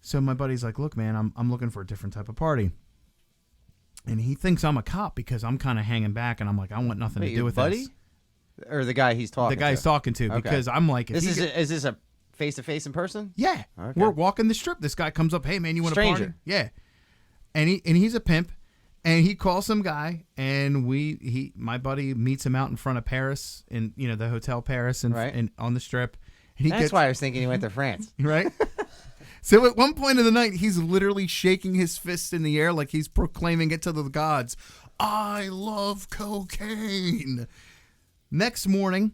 Speaker 1: so my buddy's like, "Look, man, I'm looking for a different type of party." And he thinks I'm a cop because I'm kind of hanging back, and I'm like, I want nothing
Speaker 3: Wait,
Speaker 1: to do
Speaker 3: your
Speaker 1: with
Speaker 3: buddy?
Speaker 1: this.
Speaker 3: Or the guy he's talking
Speaker 1: The guy he's talking to,
Speaker 3: Okay.
Speaker 1: because I'm like, if
Speaker 3: Is
Speaker 1: he
Speaker 3: this a face-to-face in person?
Speaker 1: yeah,
Speaker 3: Okay.
Speaker 1: we're walking the strip. This guy comes up, "Hey man, you want to
Speaker 3: Stranger.
Speaker 1: party?" Yeah, and he's a pimp, and he calls some guy, and my buddy meets him out in front of Paris, in the Hotel Paris, and
Speaker 3: Right.
Speaker 1: on the strip. And he
Speaker 3: That's
Speaker 1: gets,
Speaker 3: why I was thinking he went to France.
Speaker 1: right. So at one point of the night, he's literally shaking his fist in the air like he's proclaiming it to the gods. "I love cocaine." Next morning,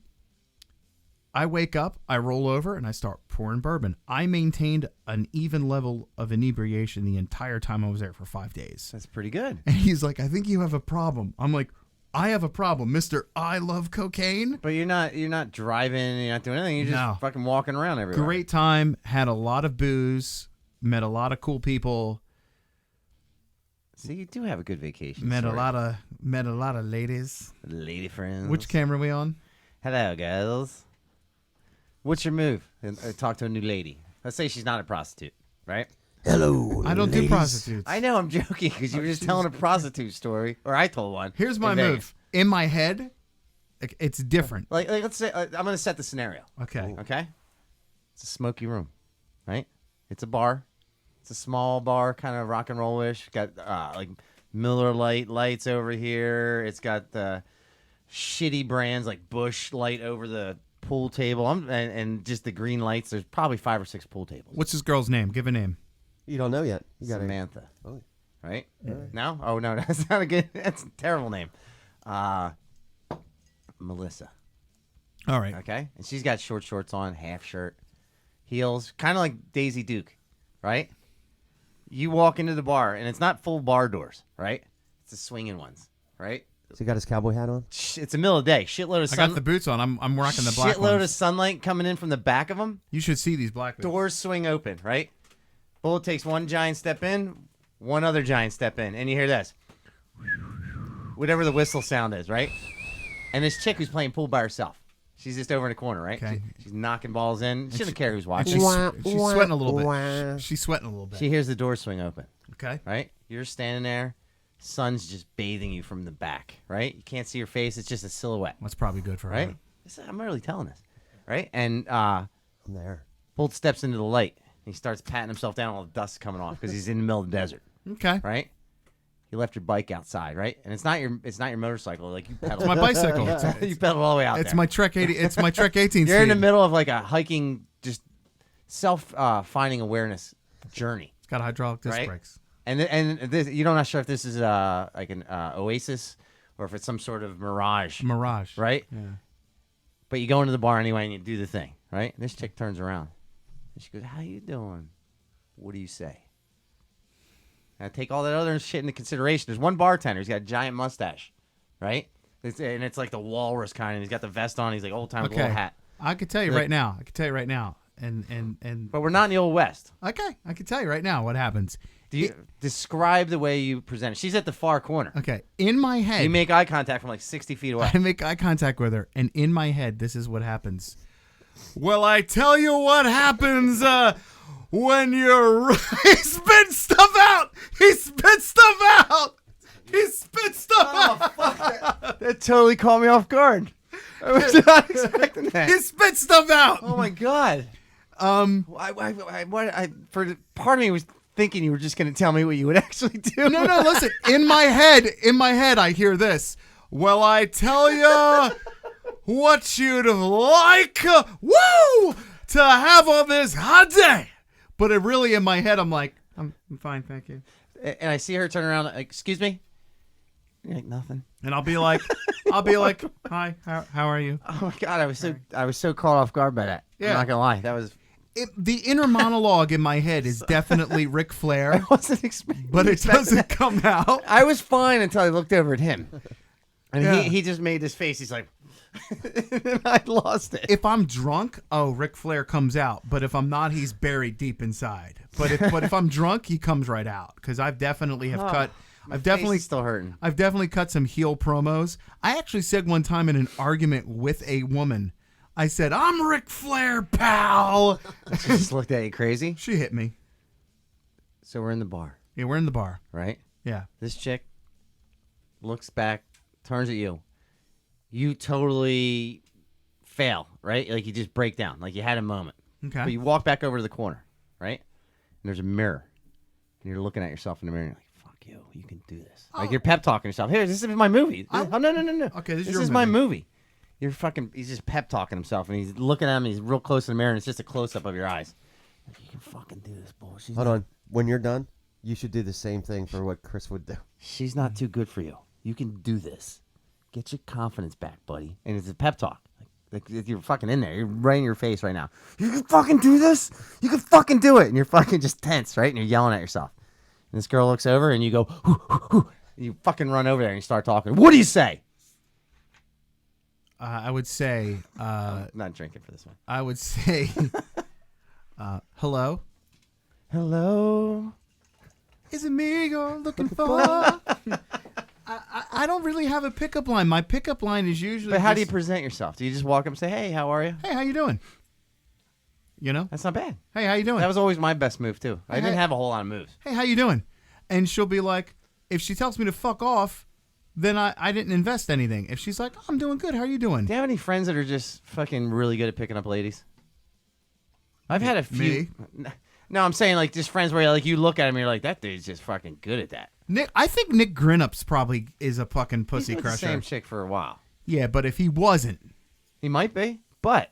Speaker 1: I wake up, I roll over, and I start pouring bourbon. I maintained an even level of inebriation the entire time I was there for 5 days.
Speaker 3: That's pretty good.
Speaker 1: And he's like, "I think you have a problem." I'm like, "I have a problem, Mr. I love cocaine."
Speaker 3: But you're not driving, you're not doing anything, you're just
Speaker 1: No.
Speaker 3: fucking walking around everywhere.
Speaker 1: Great time, had a lot of booze, met a lot of cool people,
Speaker 3: See, you do have a good vacation.
Speaker 1: met a
Speaker 3: story.
Speaker 1: lot of ladies.
Speaker 3: Lady friends.
Speaker 1: Which camera are we on?
Speaker 3: Hello, girls. What's your move? And talk to a new lady. Let's say she's not a prostitute, right?
Speaker 2: Hello.
Speaker 1: I don't do prostitutes.
Speaker 3: I know I'm joking because you were just telling a prostitute story, or I told one.
Speaker 1: Here's my
Speaker 3: in Vegas.
Speaker 1: move. In my head, it's different.
Speaker 3: Like let's say I'm gonna set the scenario.
Speaker 1: Okay.
Speaker 3: Okay. It's a smoky room, right? It's a bar. It's a small bar, kind of rock and roll-ish. Got like Miller Lite lights over here. It's got the shitty brands like Bush Light over the pool table. And just the green lights. There's probably 5 or 6 pool tables.
Speaker 1: What's this girl's name? Give a name.
Speaker 2: You don't know yet. You got
Speaker 3: Samantha.
Speaker 2: Oh.
Speaker 3: Right? No? Oh no, that's not a good. That's a terrible name. Melissa.
Speaker 1: All right.
Speaker 3: Okay, and she's got short shorts on, half shirt, heels, kind of like Daisy Duke, right? You walk into the bar, and it's not full bar doors, right? It's the swinging ones, right?
Speaker 2: So he got his cowboy hat on?
Speaker 3: It's the middle of the day. Shitload of
Speaker 1: I got the boots on. I'm rocking the black
Speaker 3: shitload of
Speaker 1: ones.
Speaker 3: sunlight coming in from the back of them.
Speaker 1: You should see these black boots.
Speaker 3: Doors swing open, right? Bullet takes one giant step in, one other giant step in, and you hear this. Whatever the whistle sound is, right? And this chick who's playing pool by herself. She's just over in the corner, right?
Speaker 1: Okay.
Speaker 3: She's knocking balls in. She doesn't care who's
Speaker 1: And
Speaker 3: watching.
Speaker 1: she's sweating a little
Speaker 2: Wah.
Speaker 1: bit. She's sweating a little bit.
Speaker 3: She hears the door swing open,
Speaker 1: Okay.
Speaker 3: right? You're standing there. Sun's just bathing you from the back, right? You can't see your face. It's just a silhouette,
Speaker 1: That's probably good for
Speaker 3: right?
Speaker 1: her.
Speaker 3: I'm really telling this, right? And
Speaker 2: I'm there.
Speaker 3: Bolt steps into the light. And he starts patting himself down. All the dust coming off because he's in the middle of the desert,
Speaker 1: Okay.
Speaker 3: right? You left your bike outside, right? And it's not your motorcycle. Like you pedal.
Speaker 1: It's my bicycle.
Speaker 3: You pedal all the way out
Speaker 1: It's
Speaker 3: there.
Speaker 1: my Trek 80. It's my Trek 18.
Speaker 3: You're in the
Speaker 1: speed.
Speaker 3: middle of like a hiking, just self-finding awareness journey.
Speaker 1: It's got hydraulic disc
Speaker 3: Right?
Speaker 1: brakes.
Speaker 3: And this, you're not sure if this is like an oasis or if it's some sort of mirage,
Speaker 1: Mirage.
Speaker 3: right?
Speaker 1: Yeah.
Speaker 3: But you go into the bar anyway and you do the thing, right? And this chick turns around and she goes, "How you doing?" What do you say? Now take all that other shit into consideration. There's one bartender. He's got a giant mustache, right? And it's like the walrus kind. And he's got the vest on. He's like old time with a little hat.
Speaker 1: I could tell you right now. And
Speaker 3: But we're not in the old west.
Speaker 1: okay, I can tell you right now what happens.
Speaker 3: Do you describe the way you present it? She's at the far corner.
Speaker 1: Okay, in my head,
Speaker 3: You make eye contact from like 60 feet away.
Speaker 1: I make eye contact with her, and in my head, this is what happens. Well, I tell you what happens when you're... He spit stuff out! He spit stuff out! He spit stuff out!
Speaker 3: Fuck that totally caught me off guard. I was not expecting that.
Speaker 1: He spit stuff out!
Speaker 3: Oh my god. For part of me was thinking you were just going to tell me what you would actually do.
Speaker 1: No, listen. In my head, I hear this. Well, I tell you what you'd like, to have on this hot day. But it really, in my head, I'm like, I'm fine, thank you.
Speaker 3: And I see her turn around, like, excuse me? You're like, nothing.
Speaker 1: And I'll be like, hi, how are you?
Speaker 3: Oh my god, I was so caught off guard by that.
Speaker 1: Yeah.
Speaker 3: I'm not gonna lie, that was.
Speaker 1: The inner monologue in my head is definitely Ric
Speaker 3: I
Speaker 1: Flair,
Speaker 3: wasn't expecting.
Speaker 1: but it doesn't come out.
Speaker 3: I was fine until I looked over at him, and he just made this face. He's like, and I lost it.
Speaker 1: If I'm drunk, Ric Flair comes out. But if I'm not, he's buried deep inside. But if I'm drunk, he comes right out because I've definitely cut.
Speaker 3: My face is still hurting.
Speaker 1: I've definitely cut some heel promos. I actually said one time in an argument with a woman, I said, "I'm Ric Flair, pal."
Speaker 3: She just looked at you crazy.
Speaker 1: She hit me.
Speaker 3: So we're in the bar,
Speaker 1: Yeah, we're in the bar.
Speaker 3: right?
Speaker 1: Yeah.
Speaker 3: This chick looks back, turns at you. You totally fail, right? Like you just break down, like you had a moment.
Speaker 1: Okay.
Speaker 3: But you walk back over to the corner, right? And there's a mirror, and you're looking at yourself in the mirror. And you're like, "Fuck you, you can do this." Like you're pep talking yourself. Here, this is my movie. No.
Speaker 1: Okay, this is
Speaker 3: this
Speaker 1: your
Speaker 3: is my movie. He's just pep talking himself, and he's looking at him. He's real close to the mirror, and it's just a close up of your eyes. Like, you can fucking do this bullshit.
Speaker 2: Hold on. When you're done, you should do the same thing for what Chris would do.
Speaker 3: She's not too good for you. You can do this. Get your confidence back, buddy. And it's a pep talk. Like you're fucking in there. You're right in your face right now. You can fucking do this. You can fucking do it. And you're fucking just tense, right? And you're yelling at yourself. And this girl looks over, and you go, hoo, hoo, hoo. And you fucking run over there, and you start talking. What do you say?
Speaker 1: I would say.
Speaker 3: I'm not drinking for this one.
Speaker 1: I would say. Hello.
Speaker 3: Hello.
Speaker 1: Is it me you're looking for? I don't really have a pickup line. My pickup line is usually.
Speaker 3: But how do you present yourself? Do you just walk up and say, "Hey, how are you?"
Speaker 1: Hey, how you doing? You know.
Speaker 3: That's not bad.
Speaker 1: Hey, how you doing?
Speaker 3: That was always my best move too. I
Speaker 1: Hey,
Speaker 3: didn't
Speaker 1: hey.
Speaker 3: have a whole lot of moves.
Speaker 1: Hey, how you doing? And she'll be like, if she tells me to fuck off, then I didn't invest anything. If she's like, I'm doing good. How are you doing?
Speaker 3: Do you have any friends that are just fucking really good at picking up ladies? I've had a few.
Speaker 1: Me?
Speaker 3: No, I'm saying like just friends where like you look at him and you're like, that dude's just fucking good at that.
Speaker 1: I think Nick Grinup's probably is a fucking pussy
Speaker 3: He's with the
Speaker 1: crusher.
Speaker 3: same chick for a while.
Speaker 1: Yeah, but if he wasn't,
Speaker 3: He might be, but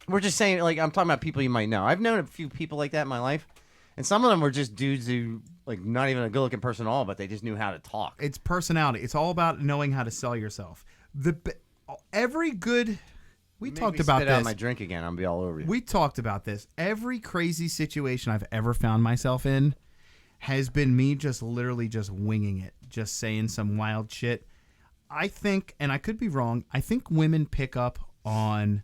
Speaker 3: we're just saying like I'm talking about people you might know. I've known a few people like that in my life, and some of them were just dudes who like not even a good-looking person at all, but they just knew how to talk.
Speaker 1: it's personality. It's all about knowing how to sell yourself. Every good. We
Speaker 3: Make
Speaker 1: talked
Speaker 3: me
Speaker 1: about
Speaker 3: spit out
Speaker 1: this.
Speaker 3: my drink again. I'll be all over you.
Speaker 1: We talked about this. Every crazy situation I've ever found myself in has been me just literally just winging it, just saying some wild shit. I think, and I could be wrong, I think women pick up on,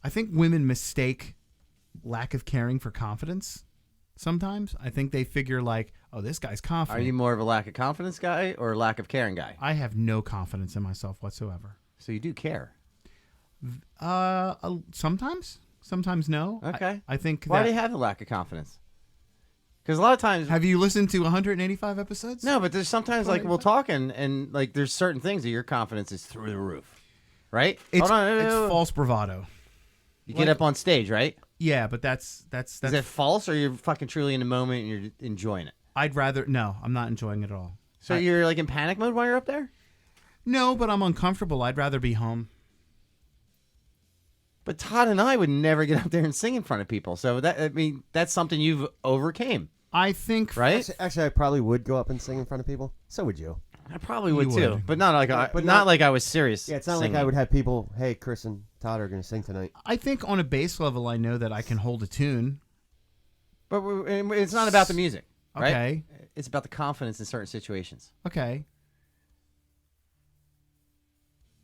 Speaker 1: I think women mistake lack of caring for confidence sometimes. I think they figure like, oh, this guy's confident.
Speaker 3: Are you more of a lack of confidence guy or a lack of caring guy?
Speaker 1: I have no confidence in myself whatsoever.
Speaker 3: So you do care.
Speaker 1: Sometimes no.
Speaker 3: Okay.
Speaker 1: I think
Speaker 3: Why
Speaker 1: that.
Speaker 3: do you have a lack of confidence? Because a lot of times,
Speaker 1: Have you listened to 185 episodes?
Speaker 3: no, but there's sometimes like we'll talk and like there's certain things that your confidence is through the roof, right?
Speaker 1: It's,
Speaker 3: Hold on,
Speaker 1: it's false bravado.
Speaker 3: You get up on stage, right?
Speaker 1: Yeah, but that's
Speaker 3: Is it false or you're fucking truly in the moment and you're enjoying it?
Speaker 1: I'd rather no, I'm not enjoying it at all.
Speaker 3: So you're like in panic mode while you're up there?
Speaker 1: No, but I'm uncomfortable. I'd rather be home.
Speaker 3: But Todd and I would never get up there and sing in front of people. So that's something you've overcame,
Speaker 1: I think
Speaker 3: right?
Speaker 2: Actually, I probably would go up and sing in front of people. So would you.
Speaker 3: I probably would
Speaker 1: You
Speaker 3: too,
Speaker 1: would.
Speaker 3: but not like
Speaker 2: But
Speaker 3: not
Speaker 2: not-
Speaker 3: like I was serious.
Speaker 2: Yeah, it's not
Speaker 3: singing.
Speaker 2: like I would have people, hey, Chris and Todd are going to sing tonight.
Speaker 1: I think on a base level I know that I can hold a tune.
Speaker 3: But it's not about the music, right?
Speaker 1: Okay.
Speaker 3: It's about the confidence in certain situations.
Speaker 1: Okay.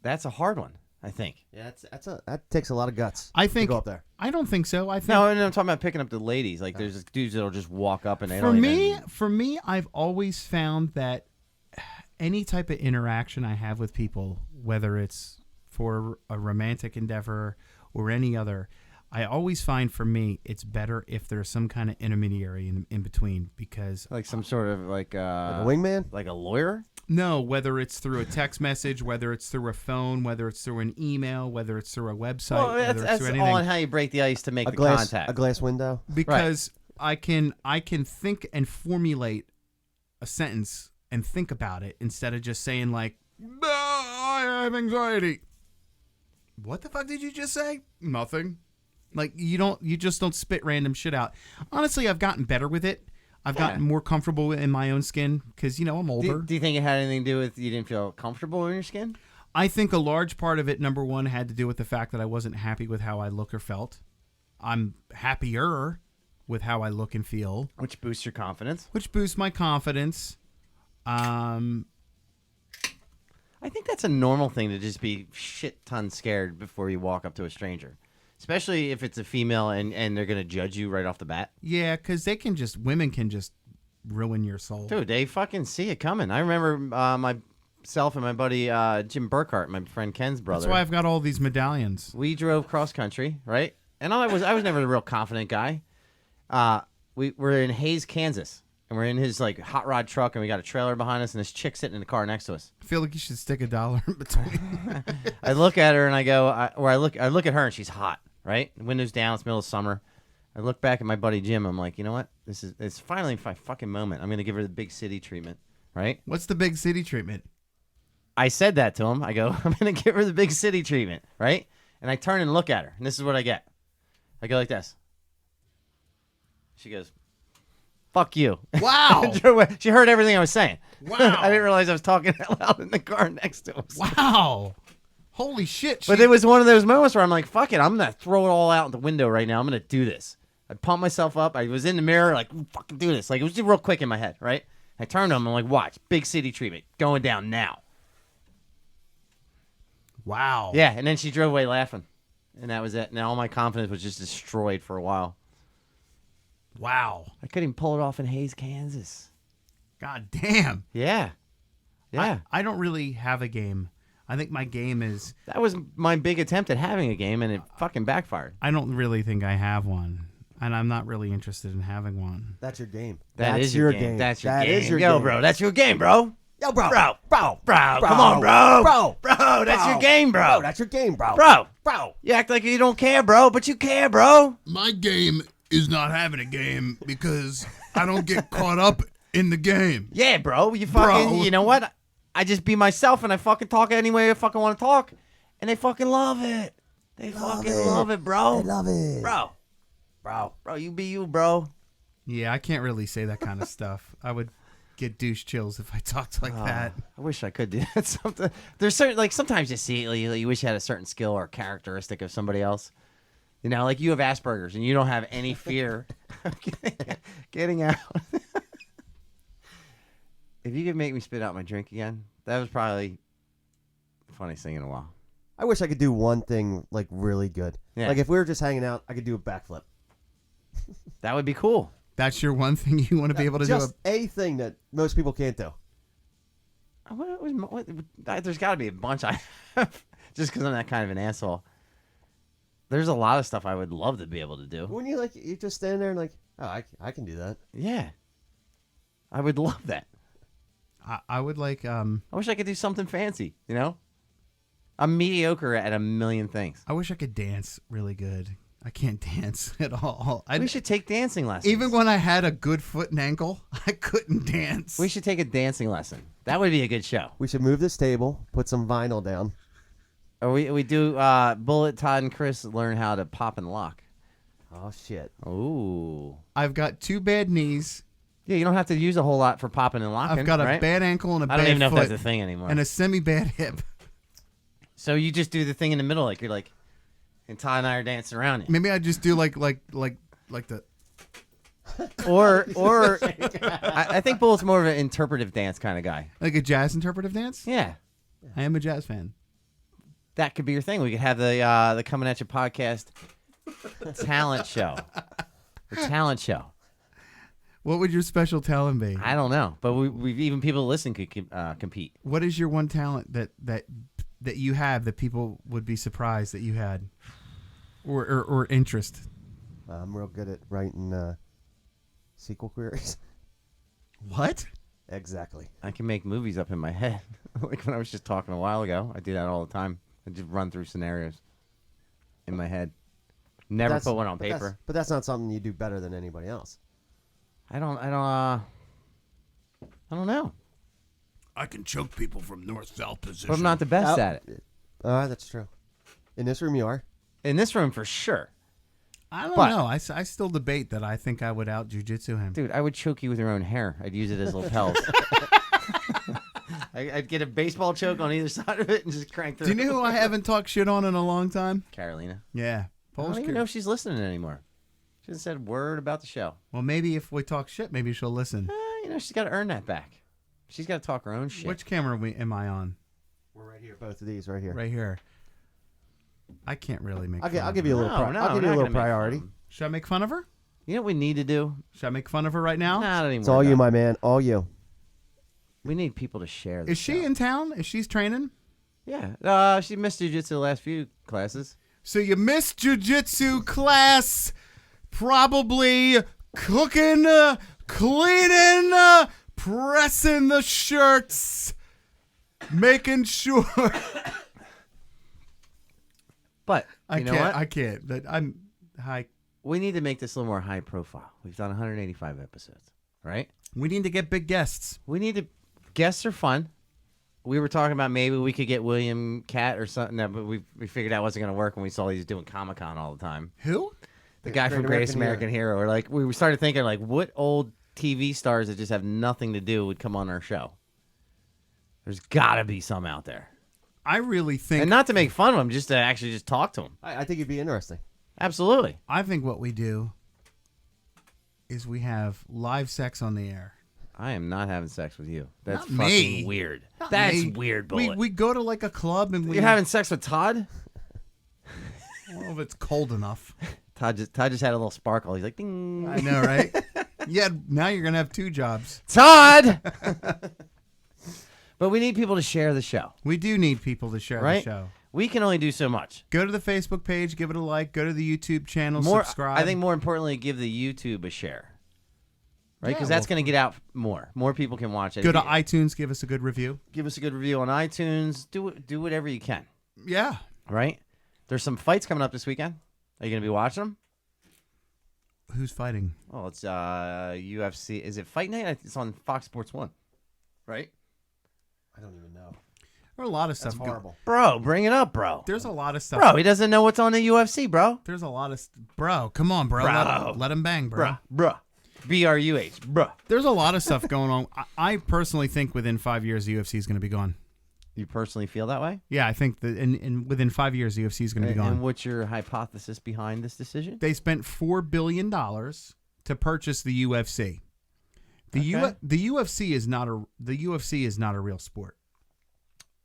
Speaker 3: That's a hard one, I think.
Speaker 2: Yeah, that takes a lot of guts.
Speaker 1: I think
Speaker 2: to go up there.
Speaker 1: I don't think so. I think
Speaker 3: No, I'm talking about picking up the ladies. Like, there's dudes that'll just walk up and they
Speaker 1: for
Speaker 3: don't
Speaker 1: me,
Speaker 3: even...
Speaker 1: for me, I've always found that any type of interaction I have with people, whether it's for a romantic endeavor or any other, I always find for me it's better if there's some kind of intermediary in between, because
Speaker 3: Like some sort of
Speaker 2: Like a wingman?
Speaker 3: like a lawyer?
Speaker 1: no, whether it's through a text message, whether it's through a phone, whether it's through an email, whether it's through a website,
Speaker 3: Well,
Speaker 1: whether it's
Speaker 3: that's
Speaker 1: through
Speaker 3: all
Speaker 1: anything,
Speaker 3: on how you break the ice to make
Speaker 2: A
Speaker 3: the
Speaker 2: glass,
Speaker 3: contact.
Speaker 2: a glass window.
Speaker 1: because I can think and formulate a sentence and think about it instead of just saying like, I have anxiety. What the fuck did you just say? Nothing. Like you just don't spit random shit out. Honestly, I've gotten better with it. I've gotten more comfortable in my own skin because, I'm older.
Speaker 3: Do you think it had anything to do with you didn't feel comfortable in your skin?
Speaker 1: I think a large part of it, number one, had to do with the fact that I wasn't happy with how I look or felt. I'm happier with how I look and feel,
Speaker 3: Which boosts your confidence.
Speaker 1: which boosts my confidence.
Speaker 3: I think that's a normal thing to just be shit ton scared before you walk up to a stranger. Especially if it's a female and they're going to judge you right off the bat.
Speaker 1: Yeah, because women can just ruin your soul.
Speaker 3: Dude, they fucking see it coming. I remember myself and my buddy Jim Burkhart, my friend Ken's brother.
Speaker 1: That's why I've got all these medallions.
Speaker 3: We drove cross country, right? And I was never a real confident guy. We're in Hayes, Kansas, and we're in his like hot rod truck, and we got a trailer behind us, and this chick sitting in the car next to us.
Speaker 1: I feel like you should stick $1 in between.
Speaker 3: I look at her and I go, I look at her and she's hot, right? Windows down, it's middle of summer. I look back at my buddy Jim. I'm like, you know what? It's finally my fucking moment. I'm gonna give her the big city treatment, right?
Speaker 1: What's the big city treatment?
Speaker 3: I said that to him. I go, I'm gonna give her the big city treatment, right? And I turn and look at her, and this is what I get. I go like this. She goes, "Fuck you."
Speaker 1: Wow.
Speaker 3: She heard everything I was saying.
Speaker 1: Wow.
Speaker 3: I didn't realize I was talking out loud in the car next to us.
Speaker 1: Wow. Holy shit.
Speaker 3: But it was one of those moments where I'm like, fuck it, I'm going to throw it all out the window right now. I'm going to do this. I pumped myself up. I was in the mirror like, fucking do this. Like, it was just real quick in my head, right? I turned to him. I'm like, watch, big city treatment going down now.
Speaker 1: Wow.
Speaker 3: Yeah, and then she drove away laughing. And that was it. Now all my confidence was just destroyed for a while.
Speaker 1: Wow.
Speaker 3: I couldn't even pull it off in Hayes, Kansas.
Speaker 1: God damn.
Speaker 3: Yeah. Yeah.
Speaker 1: I don't really have a game. I think my game is,
Speaker 3: That was my big attempt at having a game, and it fucking backfired.
Speaker 1: I don't really think I have one. And I'm not really interested in having one.
Speaker 2: That's your game.
Speaker 3: That
Speaker 2: That's
Speaker 3: is your
Speaker 2: your
Speaker 3: game. That's your
Speaker 2: That
Speaker 3: game.
Speaker 2: is your
Speaker 3: Yo,
Speaker 2: game.
Speaker 3: bro, that's your game, bro.
Speaker 2: Yo, bro.
Speaker 3: Bro.
Speaker 2: Bro.
Speaker 3: Come on, bro.
Speaker 2: Bro.
Speaker 3: That's your game, bro.
Speaker 2: Bro, that's your game, bro.
Speaker 3: Bro. You act like you don't care, bro, but you care, bro.
Speaker 1: My game is not having a game because I don't get caught up in the game.
Speaker 3: Yeah, bro. You fucking,
Speaker 1: Bro.
Speaker 3: you know what? I just be myself and I fucking talk any way I fucking want to talk, and they fucking love it. They fucking love it, bro.
Speaker 2: I love it.
Speaker 3: Bro, you be you, bro.
Speaker 1: Yeah, I can't really say that kind of stuff. I would get douche chills if I talked like that.
Speaker 3: I wish I could do that. Something. There's certain, like, sometimes you see it, like, you wish you had a certain skill or characteristic of somebody else. You know, like you have Asperger's and you don't have any fear of getting out. If you could make me spit out my drink again, that was probably the funniest thing in a while.
Speaker 2: I wish I could do one thing like really good.
Speaker 3: Yeah.
Speaker 2: Like if we were just hanging out, I could do a backflip.
Speaker 3: That would be cool.
Speaker 1: That's your one thing you want to be able to do.
Speaker 2: Just a thing that most people can't do.
Speaker 3: There's got to be a bunch I have, just because I'm that kind of an asshole. There's a lot of stuff I would love to be able to do.
Speaker 2: When you just stand there and like, oh, I can do that.
Speaker 3: Yeah. I would love that.
Speaker 1: I would like,
Speaker 3: I wish I could do something fancy, you know? I'm mediocre at a million things.
Speaker 1: I wish I could dance really good. I can't dance at all.
Speaker 3: We should take dancing lessons.
Speaker 1: Even when I had a good foot and ankle, I couldn't dance.
Speaker 3: We should take a dancing lesson. That would be a good show.
Speaker 2: We should move this table, put some vinyl down.
Speaker 3: Or we do Bullet, Todd, and Chris learn how to pop and lock.
Speaker 2: Oh, shit.
Speaker 3: Ooh.
Speaker 1: I've got 2 bad knees.
Speaker 3: Yeah, you don't have to use a whole lot for popping and locking.
Speaker 1: I've got a
Speaker 3: right?
Speaker 1: bad ankle and a bad
Speaker 3: I don't even know
Speaker 1: foot
Speaker 3: if that's a thing anymore.
Speaker 1: and a semi-bad hip.
Speaker 3: So you just do the thing in the middle, like you're like, and Todd and I are dancing around it.
Speaker 1: Maybe I just do like the
Speaker 3: or I think Bullet's more of an interpretive dance kind of guy.
Speaker 1: Like a jazz interpretive dance?
Speaker 3: Yeah,
Speaker 1: I am a jazz fan.
Speaker 3: that could be your thing. We could have the Coming At You podcast talent show. The talent show.
Speaker 1: What would your special talent be?
Speaker 3: I don't know, but we've even people listening could compete.
Speaker 1: What is your one talent that you have that people would be surprised that you had, or interest?
Speaker 2: I'm real good at writing sequel queries.
Speaker 1: What?
Speaker 2: Exactly.
Speaker 3: I can make movies up in my head. Like when I was just talking a while ago, I do that all the time. I just run through scenarios in my head. Never put one on paper.
Speaker 2: But that's not something you do better than anybody else.
Speaker 3: I don't know.
Speaker 1: I can choke people from north-south position.
Speaker 3: But I'm not the best at it.
Speaker 2: That's true. In this room, you are.
Speaker 3: In this room, for sure.
Speaker 1: I don't know. I still debate that I think I would out jiu-jitsu him.
Speaker 3: Dude, I would choke you with your own hair. I'd use it as lapels. I'd get a baseball choke on either side of it and just crank through.
Speaker 1: Do you know who I haven't talked shit on in a long time?
Speaker 3: Carolina.
Speaker 1: Yeah.
Speaker 3: I don't even know if she's listening anymore. She hasn't said a word about the show.
Speaker 1: Well, maybe if we talk shit, maybe she'll listen.
Speaker 3: She's got to earn that back. She's got to talk her own shit.
Speaker 1: Which camera am I on?
Speaker 2: We're right here. Both of these right here.
Speaker 1: Right here. I can't really make.
Speaker 2: I'll give you a little. I'll give you a little priority.
Speaker 1: Should I make fun of her?
Speaker 3: You know what we need to do?
Speaker 1: Should I make fun of her right now?
Speaker 3: Not anymore.
Speaker 2: It's all you, my man. All you.
Speaker 3: We need people to share this.
Speaker 1: Is she in town? Is she training?
Speaker 3: Yeah. She missed jiu-jitsu the last few classes.
Speaker 1: So you missed jiu-jitsu class, probably cooking, cleaning, pressing the shirts, making sure.
Speaker 3: But you know what?
Speaker 1: I can't. I'm high.
Speaker 3: We need to make this a little more high profile. We've done 185 episodes, right?
Speaker 1: We need to get big guests.
Speaker 3: Guests are fun. We were talking about maybe we could get William Cat or something, but we figured that wasn't going to work when we saw he's doing Comic-Con all the time.
Speaker 1: Who?
Speaker 3: The guy from Greatest American Hero. Or like we started thinking like what old TV stars that just have nothing to do would come on our show. There's got to be some out there.
Speaker 1: I really think,
Speaker 3: and not to make fun of them, just to actually just talk to them.
Speaker 2: I think it'd be interesting.
Speaker 3: Absolutely.
Speaker 1: I think what we do is we have live sex on the air.
Speaker 3: I am not having sex with you. That's
Speaker 1: Not
Speaker 3: fucking
Speaker 1: me.
Speaker 3: weird.
Speaker 1: Not
Speaker 3: That's
Speaker 1: me.
Speaker 3: weird, Bullet.
Speaker 1: We go to like a club and we.
Speaker 3: You're having sex with Todd?
Speaker 1: Well, if it's cold enough.
Speaker 3: Todd just had a little sparkle. He's like, ding.
Speaker 1: I know, right? Yeah. Now you're gonna have two jobs.
Speaker 3: Todd. But we need people to share the show.
Speaker 1: We do need people to share
Speaker 3: Right?
Speaker 1: the show.
Speaker 3: We can only do so much.
Speaker 1: Go to the Facebook page, give it a like. Go to the YouTube channel,
Speaker 3: More,
Speaker 1: subscribe.
Speaker 3: I think more importantly, give the YouTube a share. Right?
Speaker 1: Yeah,
Speaker 3: Because that's going to get out more. More people can watch it.
Speaker 1: Go to iTunes, give us a good review.
Speaker 3: Give us a good review on iTunes. Do whatever you can.
Speaker 1: Yeah.
Speaker 3: Right? There's some fights coming up this weekend. Are you going to be watching them?
Speaker 1: Who's fighting?
Speaker 3: Oh, it's UFC. Is it Fight Night? It's on Fox Sports 1. Right?
Speaker 2: I don't even know.
Speaker 1: There's a lot of
Speaker 2: That's
Speaker 1: stuff.
Speaker 2: horrible.
Speaker 3: Bro, bring it up, bro.
Speaker 1: There's a lot of stuff.
Speaker 3: Bro, he doesn't know what's on the UFC, bro.
Speaker 1: There's a lot of. Bro, come on, bro.
Speaker 3: Bro.
Speaker 1: Let him bang, bro.
Speaker 3: Bruh. BRUH. Bruh.
Speaker 1: There's a lot of stuff going on. I personally think within 5 years, the UFC is going to be gone.
Speaker 3: You personally feel that way?
Speaker 1: Yeah, I think that in within 5 years, the UFC is going to be gone.
Speaker 3: And what's your hypothesis behind this decision?
Speaker 1: They spent $4 billion to purchase the UFC. The UFC is not a real sport.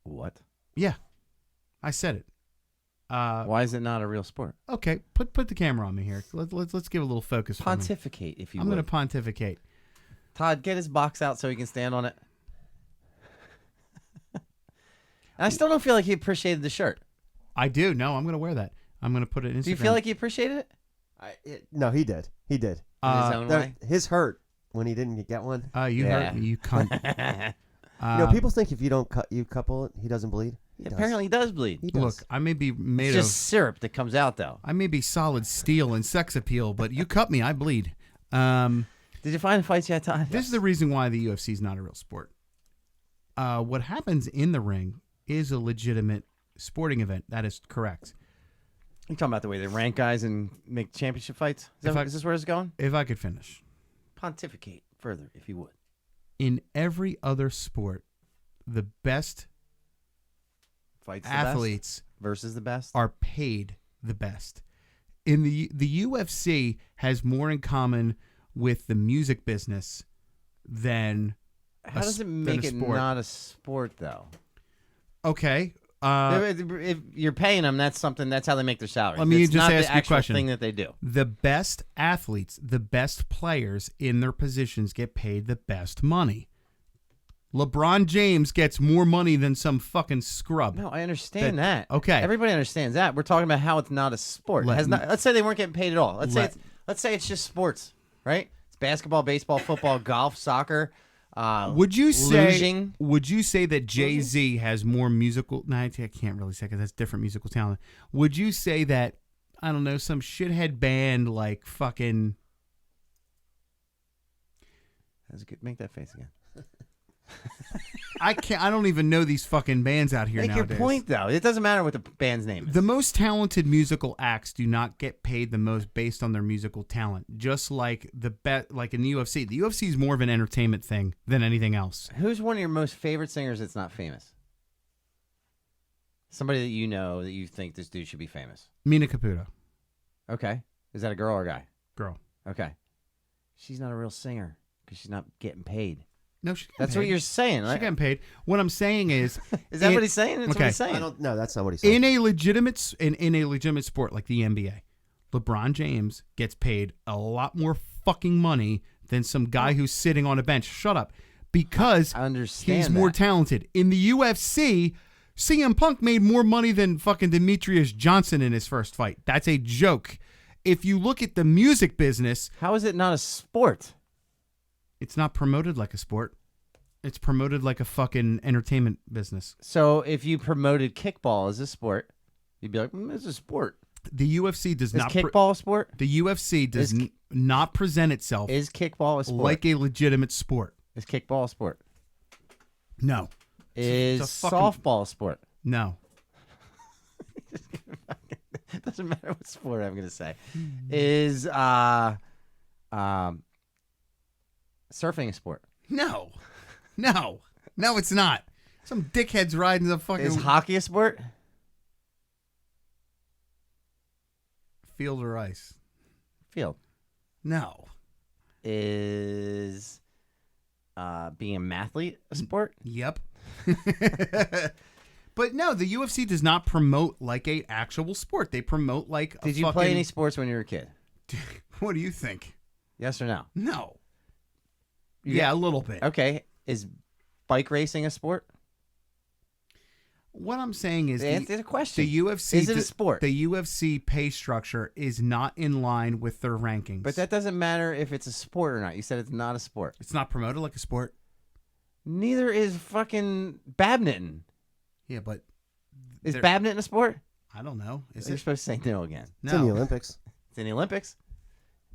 Speaker 3: What?
Speaker 1: Yeah, I said it.
Speaker 3: Why is it not a real sport?
Speaker 1: Okay, put the camera on me here. Let's give a little focus.
Speaker 3: Pontificate, if you
Speaker 1: I'm
Speaker 3: would.
Speaker 1: going to pontificate.
Speaker 3: Todd, get his box out so he can stand on it. And I still don't feel like he appreciated the shirt.
Speaker 1: I do. No, I'm going to wear that. I'm going to put it in Instagram.
Speaker 3: Do you feel like he appreciated it?
Speaker 2: No, he did. He did.
Speaker 3: In his own way?
Speaker 2: His hurt when he didn't get one.
Speaker 1: You
Speaker 3: Yeah.
Speaker 1: hurt me, you cunt.
Speaker 2: People think if you don't couple it, he doesn't bleed. He does.
Speaker 3: Apparently he does bleed.
Speaker 2: He does.
Speaker 1: Look, I may be made
Speaker 3: It's
Speaker 1: of.
Speaker 3: just syrup that comes out, though.
Speaker 1: I may be solid steel and sex appeal, but you cut me, I bleed.
Speaker 3: Did you find the fights yet, Todd?
Speaker 1: This is the reason why the UFC is not a real sport. What happens in the ring is a legitimate sporting event. That is correct.
Speaker 3: You talking about the way they rank guys and make championship fights? Is this where it's going?
Speaker 1: If I could finish.
Speaker 3: Pontificate further, if you would.
Speaker 1: In every other sport, the best
Speaker 3: Fights
Speaker 1: athletes
Speaker 3: the best versus the best.
Speaker 1: are paid the best. In the UFC has more in common with the music business than
Speaker 3: How does it make it not a sport, though?
Speaker 1: Okay.
Speaker 3: If you're paying them, that's how they make their salary.
Speaker 1: Let me
Speaker 3: It's
Speaker 1: just
Speaker 3: not
Speaker 1: ask
Speaker 3: the
Speaker 1: you a
Speaker 3: actual
Speaker 1: question.
Speaker 3: thing that they do.
Speaker 1: The best athletes, the best players in their positions get paid the best money. LeBron James gets more money than some fucking scrub.
Speaker 3: No, I understand that.
Speaker 1: Okay.
Speaker 3: Everybody understands that. We're talking about how it's not a sport. Let's say they weren't getting paid at all. Let's say it's just sports, right? It's basketball, baseball, football, golf, soccer.
Speaker 1: Would you
Speaker 3: luging.
Speaker 1: say that Jay-Z has more musical? No, I can't really say because that's different musical talent. Would you say that, I don't know, some shithead band like fucking?
Speaker 3: That's good. Make that face again.
Speaker 1: I don't even know these fucking bands out here
Speaker 3: Make
Speaker 1: nowadays.
Speaker 3: your point, though. It doesn't matter what the band's name is.
Speaker 1: The most talented musical acts do not get paid the most based on their musical talent. Just like like in the UFC. The UFC is more of an entertainment thing than anything else.
Speaker 3: Who's one of your most favorite singers that's not famous? Somebody that you know that you think this dude should be famous.
Speaker 1: Mina Caputo.
Speaker 3: Okay. Is that a girl or a guy?
Speaker 1: Girl.
Speaker 3: Okay. She's not a real singer because she's not getting paid.
Speaker 1: No, she's getting
Speaker 3: That's
Speaker 1: paid.
Speaker 3: what you're saying, right?
Speaker 1: She's getting paid. What I'm saying is...
Speaker 3: Is that what he's saying? That's what he's saying.
Speaker 2: No, that's not what he's saying.
Speaker 1: In a legitimate sport like the NBA, LeBron James gets paid a lot more fucking money than some guy who's sitting on a bench. Shut up. Because
Speaker 3: I understand
Speaker 1: he's more
Speaker 3: that.
Speaker 1: talented. In the UFC, CM Punk made more money than fucking Demetrius Johnson in his first fight. That's a joke. If you look at the music business...
Speaker 3: How is it not a sport?
Speaker 1: It's not promoted like a sport. It's promoted like a fucking entertainment business.
Speaker 3: So if you promoted kickball as a sport, you'd be like, it's a sport.
Speaker 1: The UFC does not...
Speaker 3: Is kickball a sport?
Speaker 1: The UFC does not present itself...
Speaker 3: Is kickball a sport?
Speaker 1: Like a legitimate sport.
Speaker 3: Is kickball a sport?
Speaker 1: No.
Speaker 3: Is softball a sport?
Speaker 1: No.
Speaker 3: Doesn't matter what sport I'm going to say. Is surfing a sport?
Speaker 1: No. No. No, it's not. Some dickhead's riding the fucking...
Speaker 3: Is hockey a sport?
Speaker 1: Field or ice?
Speaker 3: Field.
Speaker 1: No.
Speaker 3: Is being a mathlete a sport?
Speaker 1: Yep. But no, the UFC does not promote like a actual sport. They promote like a
Speaker 3: Did you play any sports when you were a kid?
Speaker 1: What do you think?
Speaker 3: Yes or no?
Speaker 1: No. Yeah, a little bit.
Speaker 3: Okay. Is bike racing a sport?
Speaker 1: What I'm saying is
Speaker 3: Answer the question.
Speaker 1: The UFC
Speaker 3: Is it a sport?
Speaker 1: The UFC pay structure is not in line with their rankings.
Speaker 3: But that doesn't matter if it's a sport or not. You said it's not a sport.
Speaker 1: It's not promoted like a sport.
Speaker 3: Neither is fucking badminton.
Speaker 1: Yeah, but
Speaker 3: is badminton a sport?
Speaker 1: I don't know. Is
Speaker 3: You're
Speaker 1: it?
Speaker 3: supposed to say no again.
Speaker 2: It's in the Olympics.
Speaker 3: It's in the Olympics.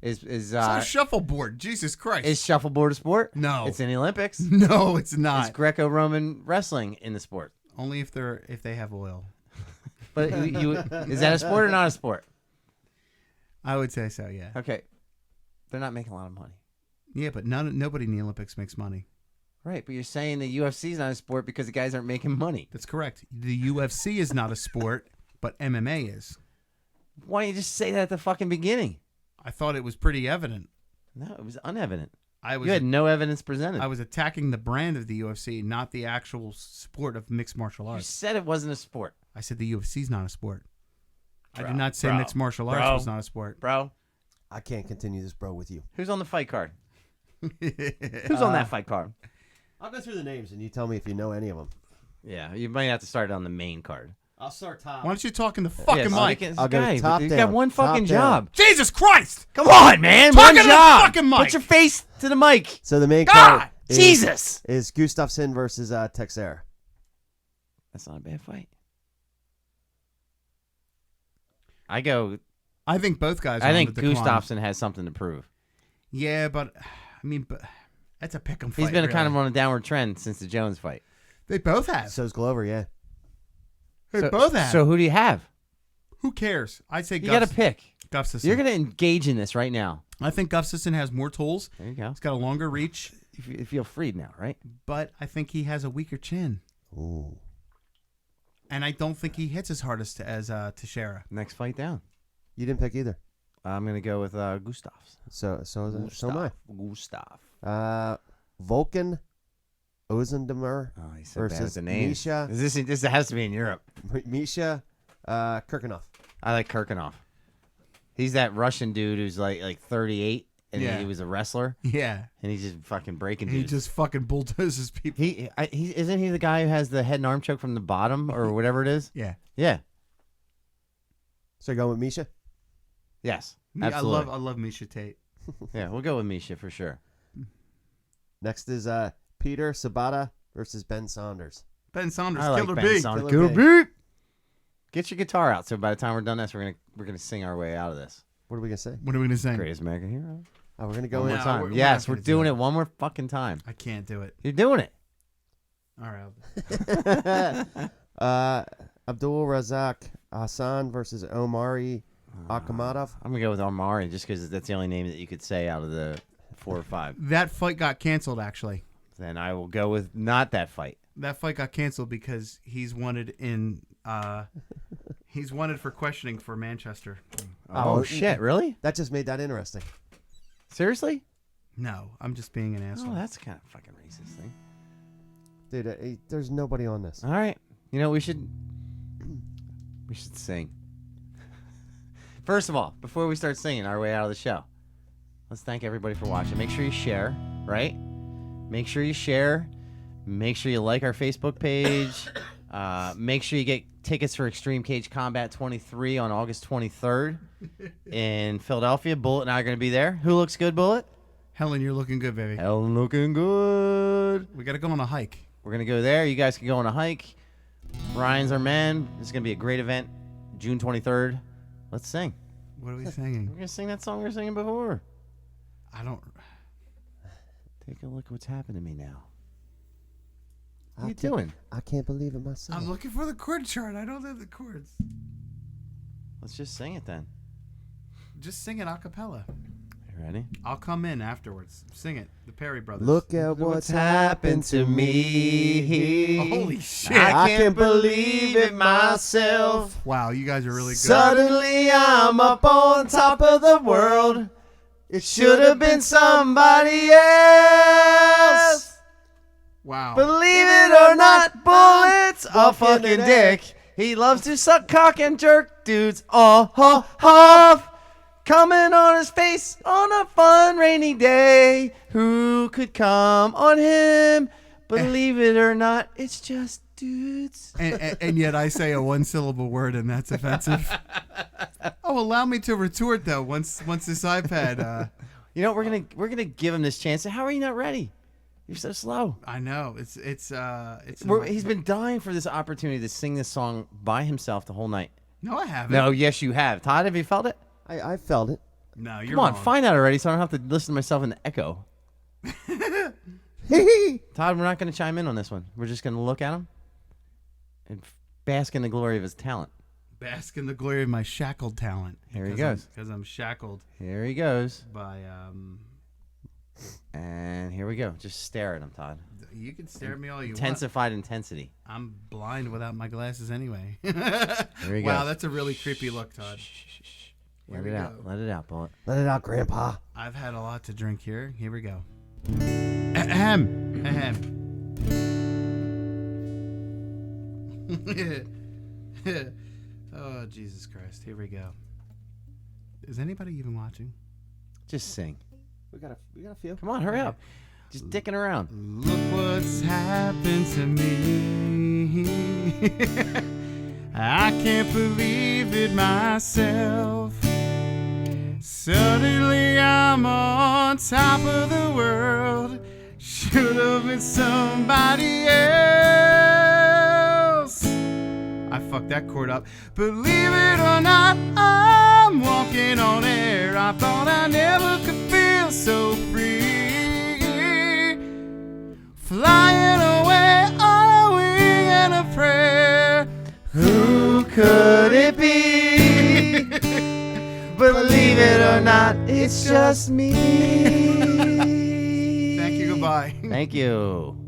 Speaker 3: Is
Speaker 1: it's not a shuffleboard. Jesus Christ.
Speaker 3: Is shuffleboard a sport?
Speaker 1: No.
Speaker 3: It's in the Olympics.
Speaker 1: No, it's not.
Speaker 3: Is Greco-Roman wrestling in the sport?
Speaker 1: Only if they have oil.
Speaker 3: But is that a sport or not a sport?
Speaker 1: I would say so, yeah.
Speaker 3: Okay. They're not making a lot of money.
Speaker 1: Yeah, but nobody in the Olympics makes money.
Speaker 3: Right, but you're saying the UFC is not a sport because the guys aren't making money.
Speaker 1: That's correct. The UFC is not a sport, but MMA is.
Speaker 3: Why don't you just say that at the fucking beginning?
Speaker 1: I thought it was pretty evident.
Speaker 3: No, it was unevident.
Speaker 1: You
Speaker 3: had no evidence presented.
Speaker 1: I was attacking the brand of the UFC, not the actual sport of mixed martial
Speaker 3: You
Speaker 1: arts.
Speaker 3: said it wasn't a sport.
Speaker 1: I said the UFC is not a sport.
Speaker 3: Bro,
Speaker 1: I did not say mixed martial arts was not a sport.
Speaker 3: Bro,
Speaker 2: I can't continue this, bro, with you.
Speaker 3: who's on the fight card? Who's on that fight card?
Speaker 2: I'll go through the names, and you tell me if you know any of them.
Speaker 3: Yeah, you might have to start it on the main card.
Speaker 2: I'll start top.
Speaker 1: Why don't you talk in the fucking mic?
Speaker 2: I'll go top
Speaker 3: You
Speaker 2: down.
Speaker 3: got one fucking
Speaker 2: Top down.
Speaker 3: job.
Speaker 1: Jesus Christ!
Speaker 3: Come on, man.
Speaker 1: Talk
Speaker 3: One
Speaker 1: into the
Speaker 3: job.
Speaker 1: fucking mic.
Speaker 3: Put your face to the mic.
Speaker 2: So the main
Speaker 3: God,
Speaker 2: card is,
Speaker 3: Jesus.
Speaker 2: is Gustafsson versus Texera.
Speaker 3: That's not a bad fight. I
Speaker 1: think both guys are
Speaker 3: I
Speaker 1: on
Speaker 3: think
Speaker 1: the decline.
Speaker 3: Gustafsson has something to prove.
Speaker 1: Yeah, but that's a pick 'em fight.
Speaker 3: He's been
Speaker 1: really.
Speaker 3: kind of on a downward trend since the Jones fight.
Speaker 1: They both have.
Speaker 2: So's Glover, yeah.
Speaker 1: They both have.
Speaker 3: So who do you have?
Speaker 1: Who cares? I'd say
Speaker 3: You got to pick.
Speaker 1: Gustafsson.
Speaker 3: You're going to engage in this right now.
Speaker 1: I think Gustafsson has more tools.
Speaker 3: There you go.
Speaker 1: He's got a longer reach,
Speaker 3: You feel freed now, right?
Speaker 1: but I think he has a weaker chin.
Speaker 2: Ooh.
Speaker 1: And I don't think he hits as hard as Teixeira.
Speaker 3: Next fight down.
Speaker 2: You didn't pick either.
Speaker 3: I'm gonna go with Gustav's.
Speaker 2: So am I.
Speaker 3: Gustav.
Speaker 2: Volkan Ozendemer
Speaker 3: Oh, he said bad with
Speaker 2: versus
Speaker 3: the name.
Speaker 2: Misha.
Speaker 3: This has to be in Europe.
Speaker 2: Misha Kirkinov.
Speaker 3: I like Kirkinov. He's that Russian dude who's like 38, and
Speaker 1: Yeah.
Speaker 3: he was a wrestler,
Speaker 1: Yeah.
Speaker 3: and he's just fucking breaking
Speaker 1: He
Speaker 3: dudes.
Speaker 1: just fucking bulldozes people.
Speaker 3: He isn't he the guy who has the head and arm choke from the bottom or whatever it is?
Speaker 1: Yeah.
Speaker 3: Yeah.
Speaker 2: So you're going with Misha?
Speaker 3: Yes.
Speaker 1: I
Speaker 3: Absolutely.
Speaker 1: love Misha Tate.
Speaker 3: Yeah, we'll go with Misha for sure.
Speaker 2: Next is Peter Sabata versus Ben Saunders.
Speaker 1: Ben Saunders,
Speaker 3: I like
Speaker 1: Killer
Speaker 3: Ben
Speaker 1: B.
Speaker 3: Saunders.
Speaker 2: Killer
Speaker 3: Killer B. Get your guitar out. So by the time we're done this, we're gonna sing our way out of this.
Speaker 2: What are we gonna say?
Speaker 1: What are we gonna sing?
Speaker 3: Greatest American hero.
Speaker 2: Oh, we're gonna go
Speaker 3: One
Speaker 2: in.
Speaker 3: more
Speaker 1: No,
Speaker 3: time.
Speaker 1: we're
Speaker 3: Yes,
Speaker 1: not
Speaker 3: we're
Speaker 1: gonna do
Speaker 3: doing
Speaker 1: it.
Speaker 3: it one more fucking time.
Speaker 1: I can't do it.
Speaker 3: You're doing it.
Speaker 1: All right.
Speaker 2: Abdul Razak Hassan versus Omari Akhmadov.
Speaker 3: I'm gonna go with Omari just because that's the only name that you could say out of the 4 or 5.
Speaker 1: That fight got canceled. Actually,
Speaker 3: Then I will go with not that fight.
Speaker 1: that fight got canceled because he's wanted in. He's wanted for questioning for Manchester.
Speaker 3: Oh shit! Really?
Speaker 2: That just made that interesting.
Speaker 3: Seriously?
Speaker 1: No, I'm just being an asshole.
Speaker 3: Oh, that's kind of fucking racist thing.
Speaker 2: Dude, there's nobody on this.
Speaker 3: All right. You know we should sing. First of all, before we start singing our way out of the show, let's thank everybody for watching. Make sure you share, right? Make sure you share. Make sure you like our Facebook page. Make sure you get tickets for Extreme Cage Combat 23 on August 23rd in Philadelphia. Bullet and I are going to be there. Who looks good, Bullet?
Speaker 1: Helen, you're looking good, baby.
Speaker 3: Helen looking good.
Speaker 1: We got to go on a hike.
Speaker 3: We're going to go there. You guys can go on a hike. Ryan's our man. It's going to be a great event. June 23rd. Let's sing.
Speaker 1: What are we
Speaker 3: We're
Speaker 1: singing?
Speaker 3: going to sing that song we were singing before.
Speaker 1: I don't.
Speaker 3: Take a look at what's happened to me now. What
Speaker 2: I
Speaker 3: are you
Speaker 2: can't-
Speaker 3: doing?
Speaker 2: I can't believe it myself.
Speaker 1: I'm looking for the chord chart. I don't have the chords.
Speaker 3: Let's just sing it then.
Speaker 1: Just sing it a cappella.
Speaker 3: You ready?
Speaker 1: I'll come in afterwards. Sing it. The Perry Brothers.
Speaker 2: Look at what's happened to me.
Speaker 1: Holy shit.
Speaker 2: I can't believe it myself.
Speaker 1: Wow, you guys are really good.
Speaker 3: Suddenly I'm up on top of the world. It should have been somebody else.
Speaker 1: Wow.
Speaker 3: Believe it or not, Bullet's a fucking dick. He loves to suck cock and jerk dudes off. Coming on his face on a fun rainy day. Who could come on him? Believe it or not, it's just dudes.
Speaker 1: and yet I say a one-syllable word, and that's offensive. Oh, allow me to retort though. Once this iPad.
Speaker 3: You know, we're gonna give him this chance. How are you not ready? You're so slow.
Speaker 1: I know it's.
Speaker 3: He's been dying for this opportunity to sing this song by himself the whole night.
Speaker 1: No, I haven't.
Speaker 3: No, yes, you have. Todd, have you felt it?
Speaker 2: I felt it.
Speaker 1: No, you're
Speaker 3: Come on,
Speaker 1: wrong.
Speaker 3: find out already so I don't have to listen to myself in the echo. Todd, we're not going to chime in on this one. We're just going to look at him and bask in the glory of his talent.
Speaker 1: Bask in the glory of my shackled talent.
Speaker 3: Here he goes.
Speaker 1: Because I'm shackled
Speaker 3: Here he goes.
Speaker 1: by.
Speaker 3: And here we go. Just stare at him, Todd.
Speaker 1: You can stare at me all you want.
Speaker 3: Intensified intensity.
Speaker 1: I'm blind without my glasses anyway.
Speaker 3: Here he
Speaker 1: Wow,
Speaker 3: goes.
Speaker 1: that's a really creepy look, Todd. Here
Speaker 3: Let
Speaker 1: we
Speaker 3: it out.
Speaker 1: go.
Speaker 3: Let it out, Bullet.
Speaker 2: Let it out, Grandpa.
Speaker 1: I've had a lot to drink here. Here we go. Ahem. Oh, Jesus Christ. Here we go. Is anybody even watching?
Speaker 3: Just sing.
Speaker 2: We gotta feel.
Speaker 3: Come on, hurry up. Just dicking around.
Speaker 1: Look what's happened to me. I can't believe it myself. Suddenly I'm on top of the world. Should have been somebody else. I fucked that chord up. Believe it or not, I'm walking on air. I thought I never could feel so free. Flying away on a wing and a prayer.
Speaker 3: Who could it be? Believe it or not, it's just me.
Speaker 1: Thank you, goodbye.
Speaker 3: Thank you.